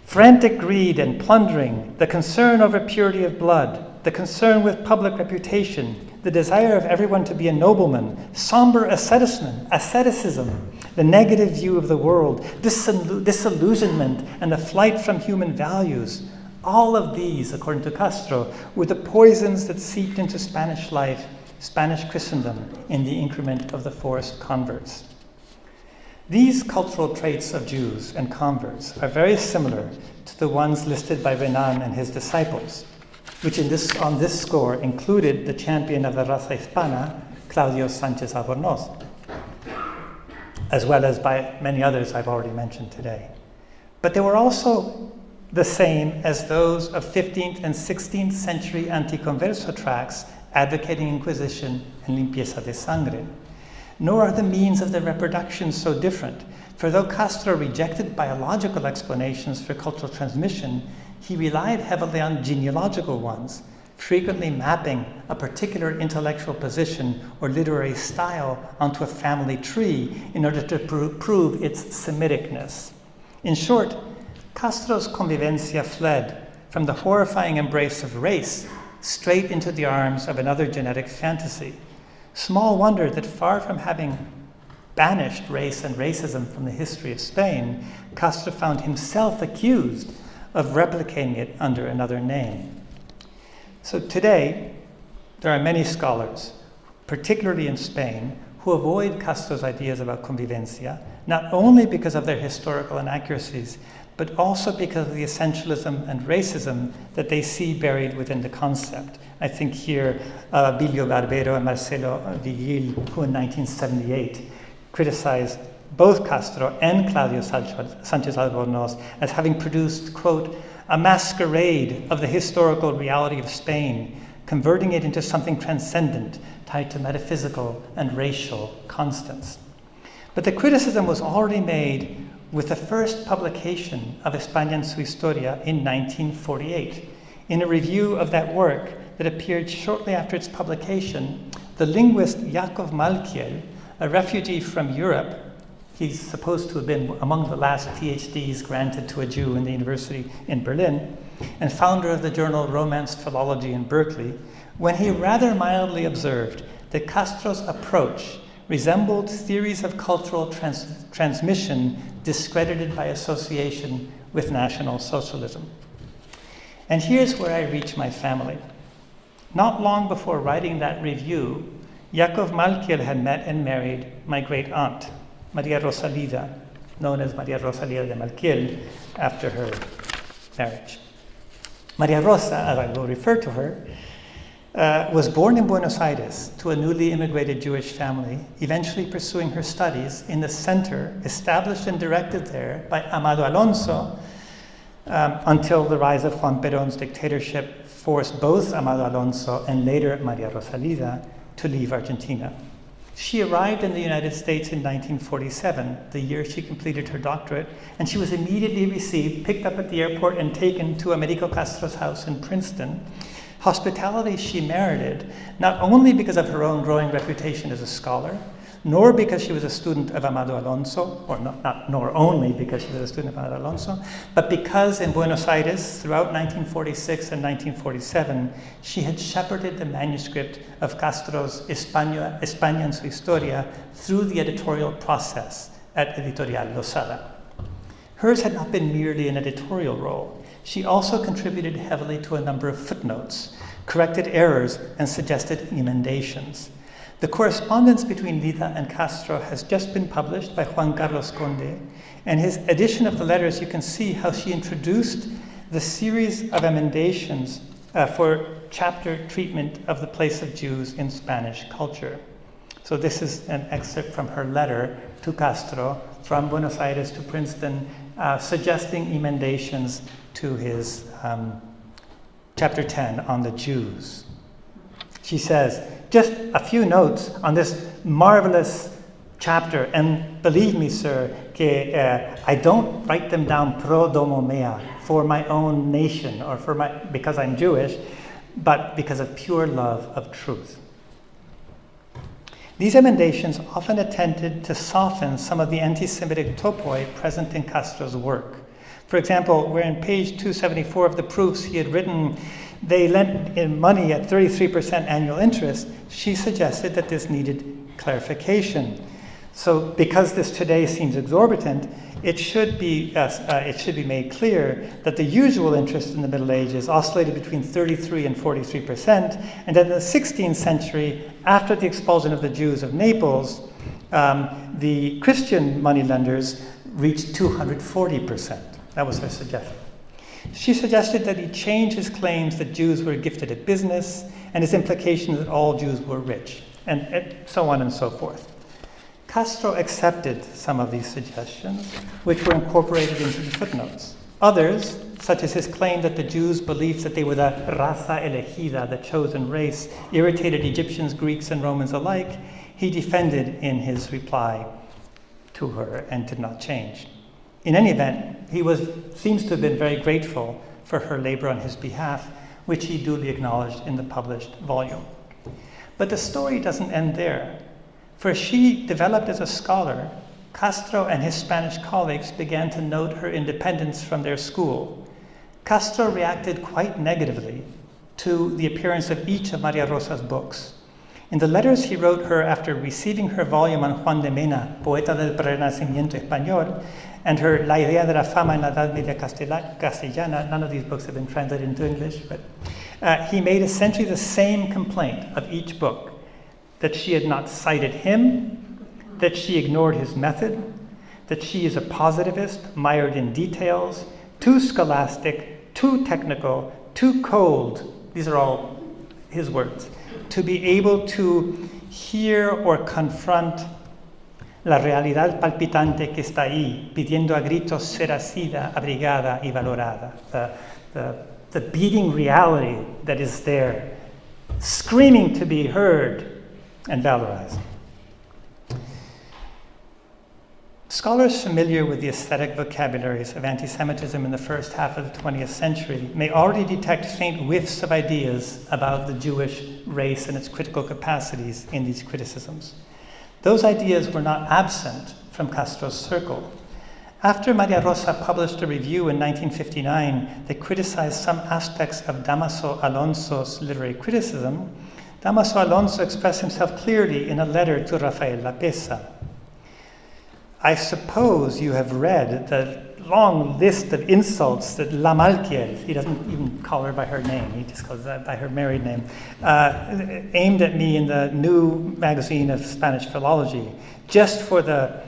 Frantic greed and plundering, the concern over purity of blood, the concern with public reputation, the desire of everyone to be a nobleman, somber asceticism, the negative view of the world, disillusionment, and the flight from human values. All of these, according to Castro, were the poisons that seeped into Spanish life, Spanish Christendom, in the increment of the forced converts. These cultural traits of Jews and converts are very similar to the ones listed by Renan and his disciples, which on this score included the champion of the raza hispana, Claudio Sanchez Albornoz, as well as by many others I've already mentioned today. But they were also the same as those of 15th and 16th century anti-converso tracts advocating Inquisition and limpieza de sangre. Nor are the means of their reproduction so different, for though Castro rejected biological explanations for cultural transmission, he relied heavily on genealogical ones, frequently mapping a particular intellectual position or literary style onto a family tree in order to prove its Semiticness. In short, Castro's Convivencia fled from the horrifying embrace of race straight into the arms of another genetic fantasy. Small wonder that far from having banished race and racism from the history of Spain, Castro found himself accused of replicating it under another name. So today, there are many scholars, particularly in Spain, who avoid Castro's ideas about convivencia, not only because of their historical inaccuracies, but also because of the essentialism and racism that they see buried within the concept. I think here Bilio Barbero and Marcelo Vigil, who in 1978 criticized both Castro and Claudio Sanchez Albornoz as having produced, quote, a masquerade of the historical reality of Spain, converting it into something transcendent, tied to metaphysical and racial constants. But the criticism was already made with the first publication of España en su Historia in 1948. In a review of that work that appeared shortly after its publication, the linguist Jakov Malkiel, a refugee from Europe, he's supposed to have been among the last PhDs granted to a Jew in the university in Berlin, and founder of the journal Romance Philology in Berkeley, when he rather mildly observed that Castro's approach resembled theories of cultural transmission discredited by association with National Socialism. And here's where I reach my family. Not long before writing that review, Jakov Malkiel had met and married my great aunt, Maria Rosalida, known as Maria Rosalida de Malkiel, after her marriage. Maria Rosa, as I will refer to her, was born in Buenos Aires to a newly immigrated Jewish family, eventually pursuing her studies in the center established and directed there by Amado Alonso until the rise of Juan Perón's dictatorship forced both Amado Alonso and later Maria Rosalida to leave Argentina. She arrived in the United States in 1947, the year she completed her doctorate, and she was immediately received, picked up at the airport, and taken to Americo Castro's house in Princeton. Hospitality she merited, not only because of her own growing reputation as a scholar, nor because she was a student of Amado Alonso, or nor only because she was a student of Amado Alonso, but because in Buenos Aires, throughout 1946 and 1947, she had shepherded the manuscript of Castro's España en su Historia through the editorial process at Editorial Losada. Hers had not been merely an editorial role. She also contributed heavily to a number of footnotes, corrected errors, and suggested emendations. The correspondence between Lida and Castro has just been published by Juan Carlos Conde, and his edition of the letters, you can see how she introduced the series of emendations for chapter treatment of the place of Jews in Spanish culture. So this is an excerpt from her letter to Castro from Buenos Aires to Princeton, suggesting emendations to his chapter 10 on the Jews. She says, just a few notes on this marvelous chapter, and believe me, sir, I don't write them down pro domo mea, for my own nation, or because I'm Jewish, but because of pure love of truth. These emendations often attempted to soften some of the anti-Semitic topoi present in Castro's work. For example, where in page 274 of the proofs he had written, they lent in money at 33% annual interest, she suggested that this needed clarification. So because this today seems exorbitant, it should be made clear that the usual interest in the Middle Ages oscillated between 33 and 43%, and that in the 16th century, after the expulsion of the Jews of Naples, the Christian moneylenders reached 240%. That was her suggestion. She suggested that he change his claims that Jews were gifted at business, and his implication that all Jews were rich, and so on and so forth. Castro accepted some of these suggestions, which were incorporated into the footnotes. Others, such as his claim that the Jews' belief that they were the raza elegida, the chosen race, irritated Egyptians, Greeks, and Romans alike, he defended in his reply to her and did not change. In any event, he seems to have been very grateful for her labor on his behalf, which he duly acknowledged in the published volume. But the story doesn't end there. For as she developed as a scholar, Castro and his Spanish colleagues began to note her independence from their school. Castro reacted quite negatively to the appearance of each of Maria Rosa's books. In the letters he wrote her after receiving her volume on Juan de Mena, Poeta del Renacimiento Español, and her La Idea de la Fama en la Edad Media Castellana, none of these books have been translated into English, but he made essentially the same complaint of each book, that she had not cited him, that she ignored his method, that she is a positivist, mired in details, too scholastic, too technical, too cold, these are all his words, to be able to hear or confront la realidad palpitante que está ahí, pidiendo a gritos ser asida, abrigada y valorada. The beating reality that is there, screaming to be heard and valorized. Scholars familiar with the aesthetic vocabularies of anti-Semitism in the first half of the 20th century may already detect faint whiffs of ideas about the Jewish race and its critical capacities in these criticisms. Those ideas were not absent from Castro's circle. After Maria Rosa published a review in 1959 that criticized some aspects of Damaso Alonso's literary criticism, Damaso Alonso expressed himself clearly in a letter to Rafael Lapesa. I suppose you have read the long list of insults that La Malquiel, he doesn't even call her by her name, he just calls her by her married name, aimed at me in the new magazine of Spanish philology, just for the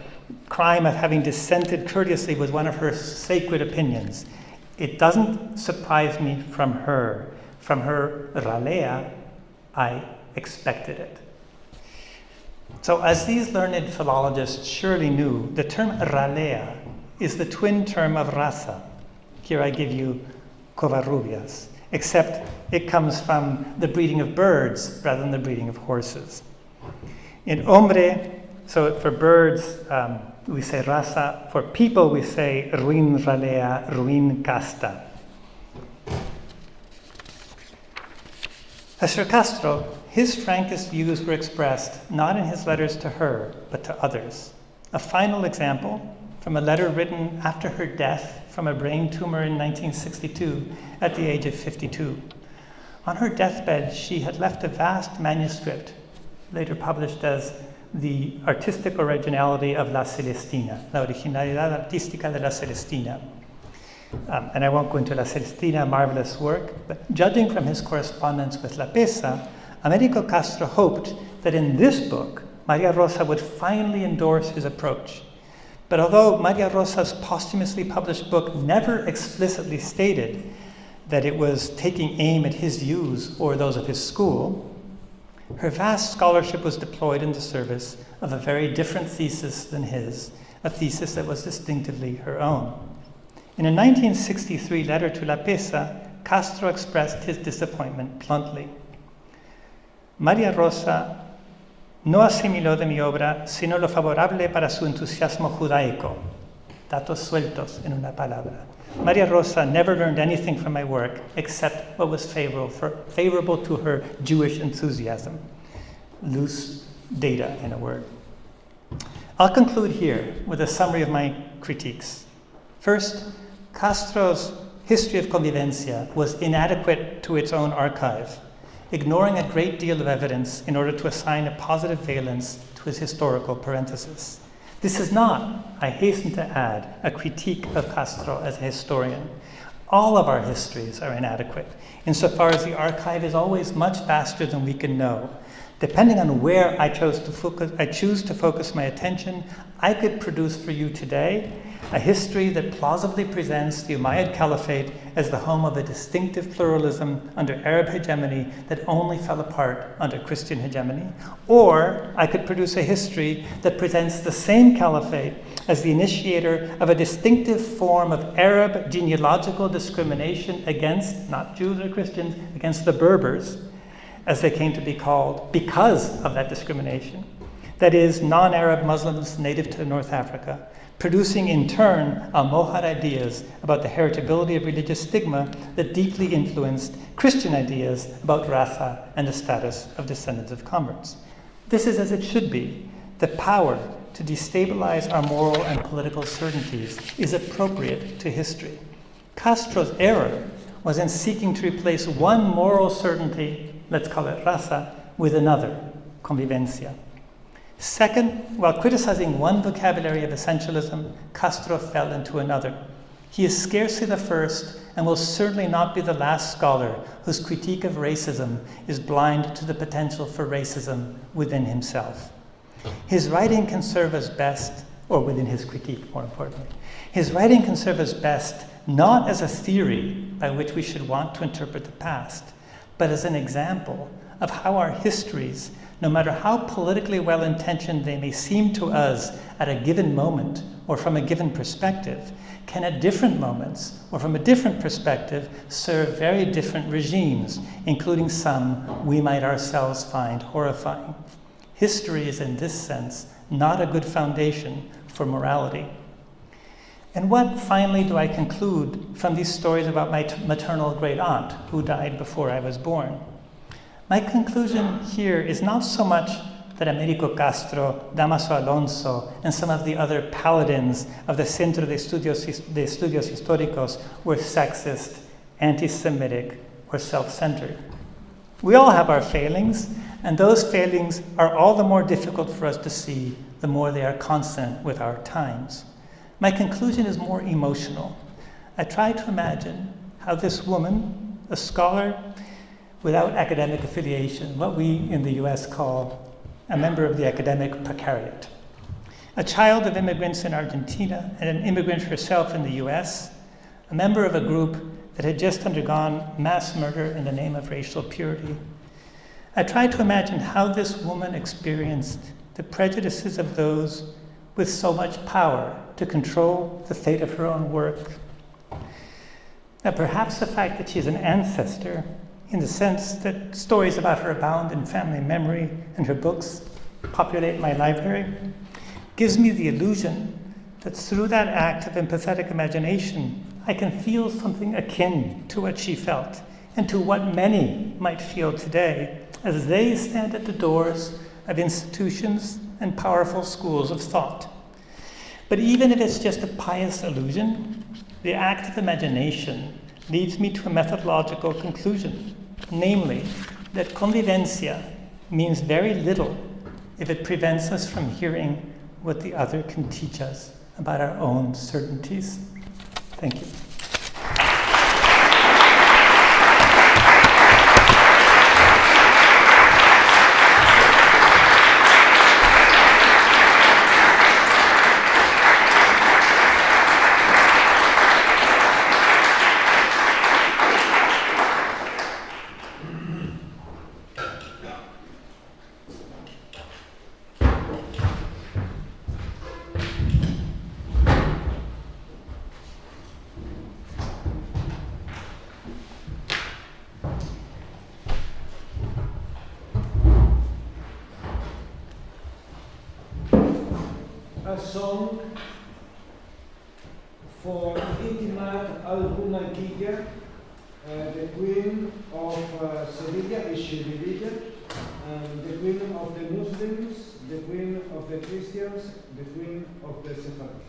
crime of having dissented courteously with one of her sacred opinions. It doesn't surprise me from her. From her ralea, I expected it. So as these learned philologists surely knew, the term ralea is the twin term of raza. Here I give you Covarrubias, except it comes from the breeding of birds rather than the breeding of horses. In hombre, so for birds, we say raza. For people, we say ruin ralea, ruin casta. As for Castro, his frankest views were expressed not in his letters to her, but to others. A final example from a letter written after her death from a brain tumor in 1962 at the age of 52. On her deathbed, she had left a vast manuscript, later published as The Artistic Originality of La Celestina, La Originalidad Artística de la Celestina. And I won't go into La Celestina, marvelous work, but judging from his correspondence with Lapesa, Americo Castro hoped that in this book, Maria Rosa would finally endorse his approach. But although Maria Rosa's posthumously published book never explicitly stated that it was taking aim at his views or those of his school, her vast scholarship was deployed in the service of a very different thesis than his, a thesis that was distinctively her own. In a 1963 letter to Lapesa, Castro expressed his disappointment bluntly. María Rosa no asimiló de mi obra sino lo favorable para su entusiasmo judaico. Datos sueltos en una palabra. María Rosa never learned anything from my work except what was favorable to her Jewish enthusiasm. Loose data, in a word. I'll conclude here with a summary of my critiques. First, Castro's history of Convivencia was inadequate to its own archive, ignoring a great deal of evidence in order to assign a positive valence to his historical parenthesis. This is not, I hasten to add, a critique of Castro as a historian. All of our histories are inadequate, insofar as the archive is always much vaster than we can know. Depending on where I choose to focus my attention, I could produce for you today a history that plausibly presents the Umayyad Caliphate as the home of a distinctive pluralism under Arab hegemony that only fell apart under Christian hegemony. Or I could produce a history that presents the same caliphate as the initiator of a distinctive form of Arab genealogical discrimination against, not Jews or Christians, against the Berbers, as they came to be called because of that discrimination. That is, non-Arab Muslims native to North Africa, producing in turn Almohad ideas about the heritability of religious stigma that deeply influenced Christian ideas about Raza and the status of descendants of converts. This is as it should be. The power to destabilize our moral and political certainties is appropriate to history. Castro's error was in seeking to replace one moral certainty, let's call it Raza, with another, Convivencia. Second, while criticizing one vocabulary of essentialism, Castro fell into another. He is scarcely the first and will certainly not be the last scholar whose critique of racism is blind to the potential for racism within himself. His writing can serve as best, or within his critique more importantly, his writing can serve as best not as a theory by which we should want to interpret the past, but as an example of how our histories, no matter how politically well-intentioned they may seem to us at a given moment or from a given perspective, can at different moments or from a different perspective serve very different regimes, including some we might ourselves find horrifying. History is in this sense not a good foundation for morality. And what finally do I conclude from these stories about my maternal great aunt who died before I was born? My conclusion here is not so much that Américo Castro, Damaso Alonso, and some of the other paladins of the Centro de Estudios Históricos were sexist, anti-Semitic, or self-centered. We all have our failings, and those failings are all the more difficult for us to see the more they are consonant with our times. My conclusion is more emotional. I try to imagine how this woman, a scholar without academic affiliation, what we in the US call a member of the academic precariat, a child of immigrants in Argentina and an immigrant herself in the US, a member of a group that had just undergone mass murder in the name of racial purity. I try to imagine how this woman experienced the prejudices of those with so much power to control the fate of her own work. Now, perhaps the fact that she's an ancestor, in the sense that stories about her abound in family memory and her books populate my library, gives me the illusion that through that act of empathetic imagination, I can feel something akin to what she felt and to what many might feel today as they stand at the doors of institutions and powerful schools of thought. But even if it's just a pious illusion, the act of imagination leads me to a methodological conclusion, namely that convivencia means very little if it prevents us from hearing what the other can teach us about our own certainties. Thank you. una song for Intimat al-Hunaykiyya, the Queen of Sevilla, is she religion? The Queen of the Muslims, the Queen of the Christians, the Queen of the Sephardics.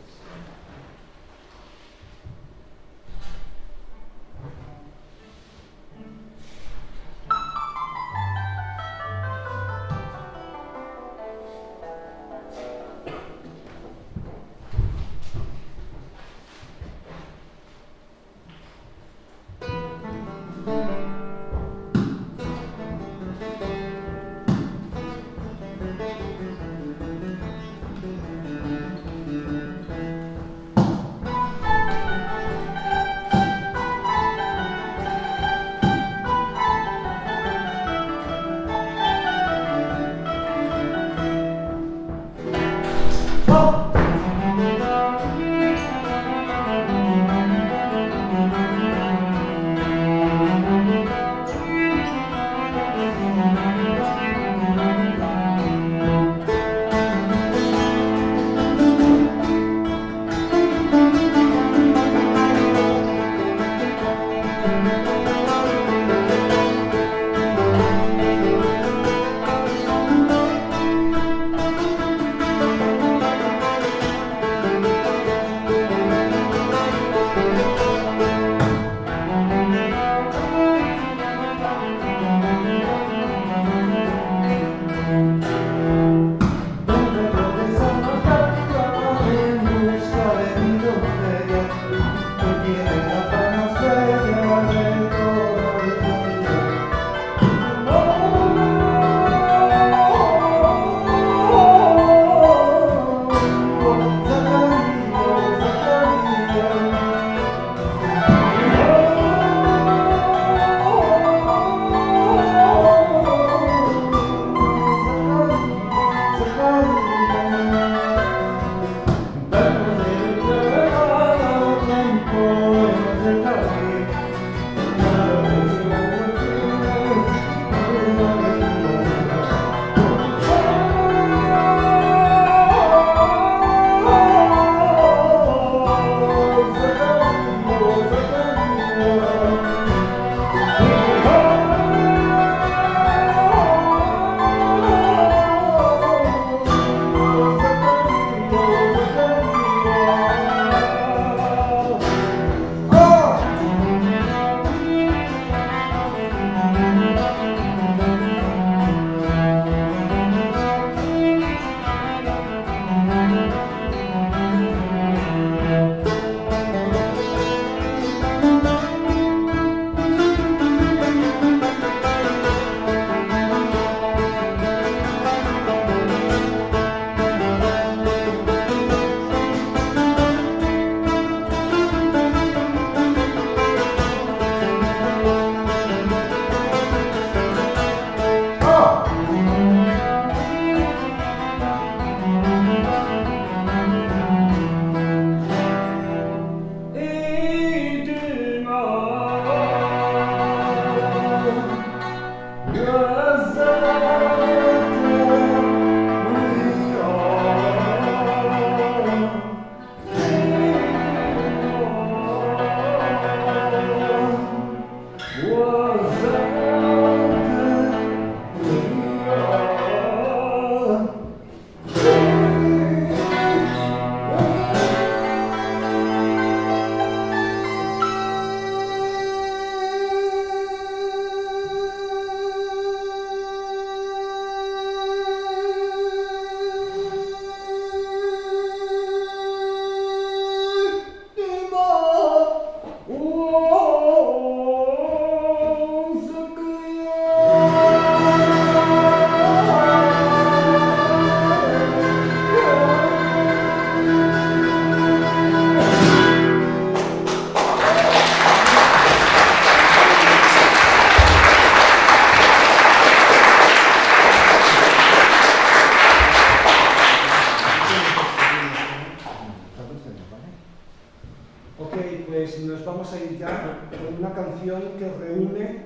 Que reúne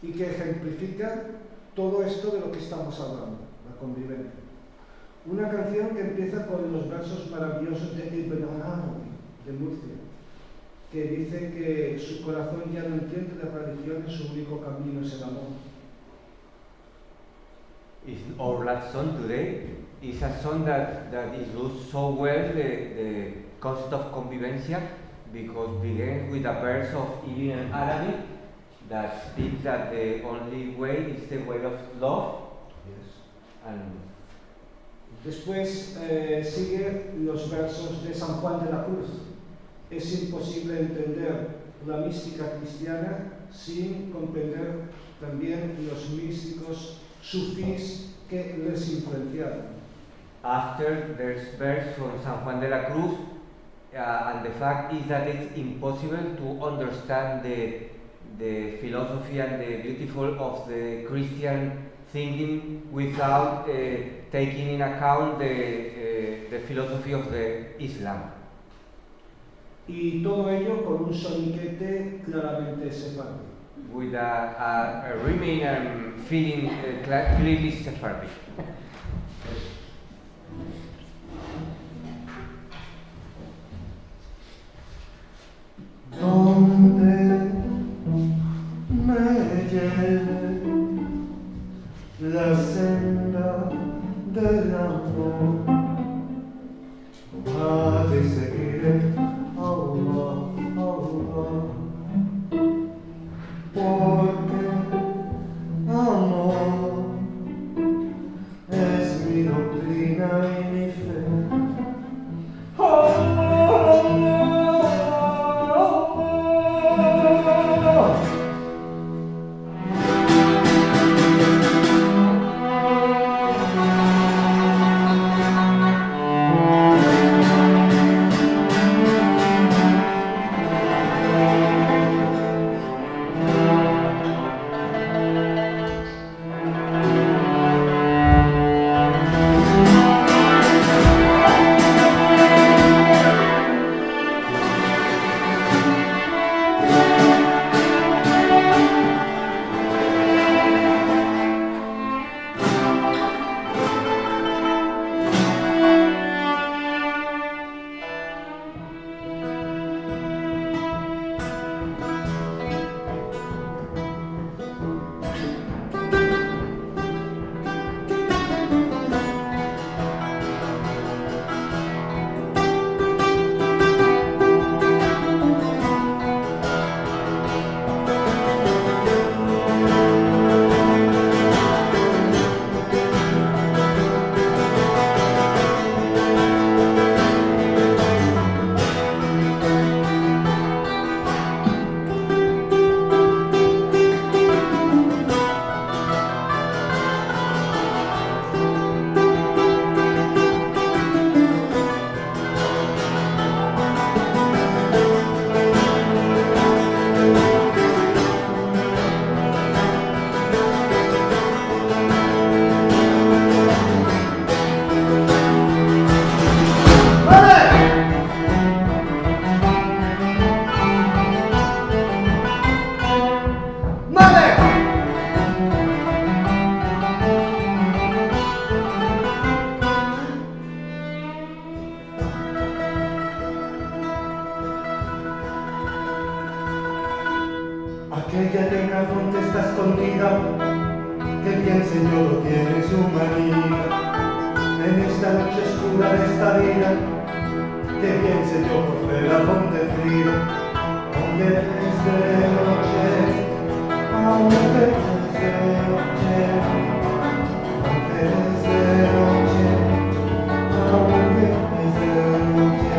y que ejemplifica todo esto de lo que estamos hablando, la convivencia. Una canción que empieza con los versos maravillosos de Begrüßung, de Murcia, que dice que su corazón ya no entiende de religiones, su único camino es el amor. It's our last song today. It's a song that illustrates so well the concept of convivencia, because it begins with a verse of Ibn Arabic that speaks that the only way is the way of love. Yes. And Después sigue los versos de San Juan de la Cruz. Es imposible entender la mística cristiana sin comprender también los místicos sufís que les influenciaron. after there's verse from San Juan de la Cruz, and the fact is that it's impossible to understand the philosophy and the beautiful of the Christian thinking without taking in account the philosophy of the Islam. Y todo ello con un soniquete claramente sefardí. With a rhyming and feeling clearly Sephardic. Donde me lleve la senda del amor, a ti seguiré, Allah, Allah, porque amor es mi doctrina y mi fe. Aquella negra donde está escondida, que bien Señor tiene su manía. En esta noche oscura de esta vida, que bien Señor prospera donde frío. Aunque es de noche, aunque es de noche, aunque es de noche, aunque es de noche.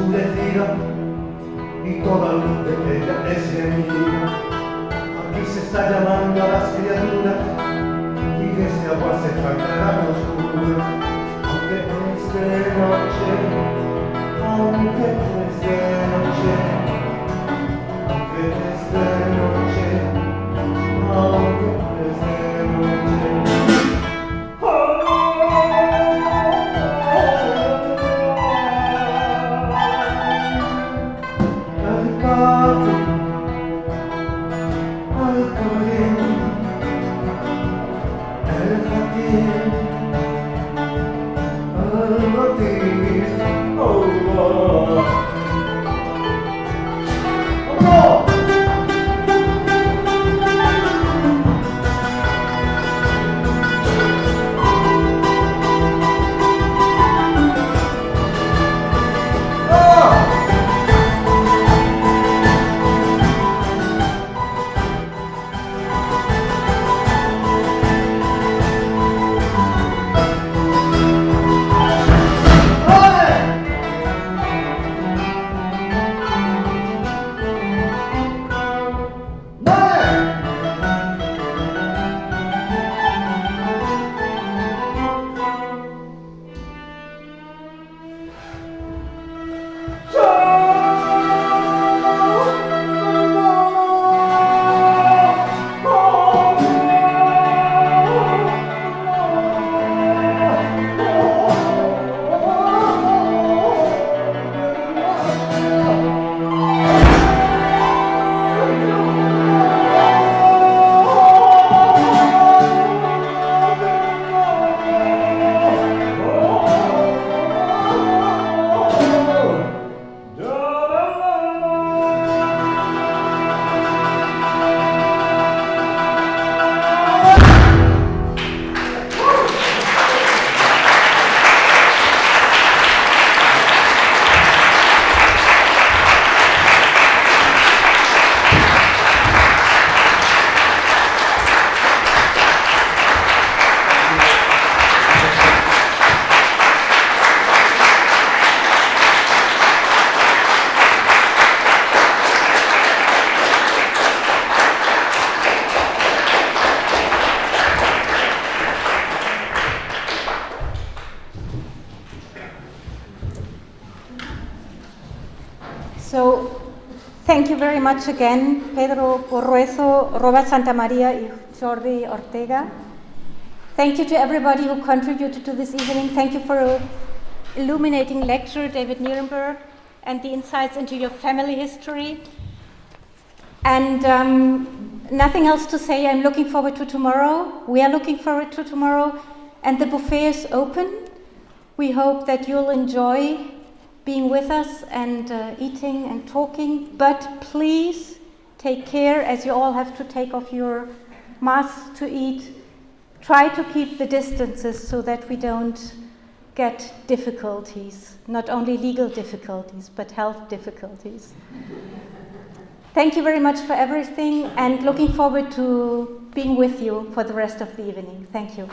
oscurecida y toda luz de ella es enemiga. Aquí se está llamando a las criaturas y de ese agua se faltarán los oscuras. Aunque es de noche, aunque es de noche, aunque es de noche, aunque es de noche. So, thank you very much again, Pedro Borrueso, Robert Santamaria, and Jordi Ortega. Thank you to everybody who contributed to this evening. Thank you for an illuminating lecture, David Nirenberg, and the insights into your family history. And nothing else to say. I'm looking forward to tomorrow. We are looking forward to tomorrow. And the buffet is open. We hope that you'll enjoy being with us and eating and talking. But please take care, as you all have to take off your masks to eat. Try to keep the distances so that we don't get difficulties, not only legal difficulties, but health difficulties. Thank you very much for everything, and looking forward to being with you for the rest of the evening. Thank you.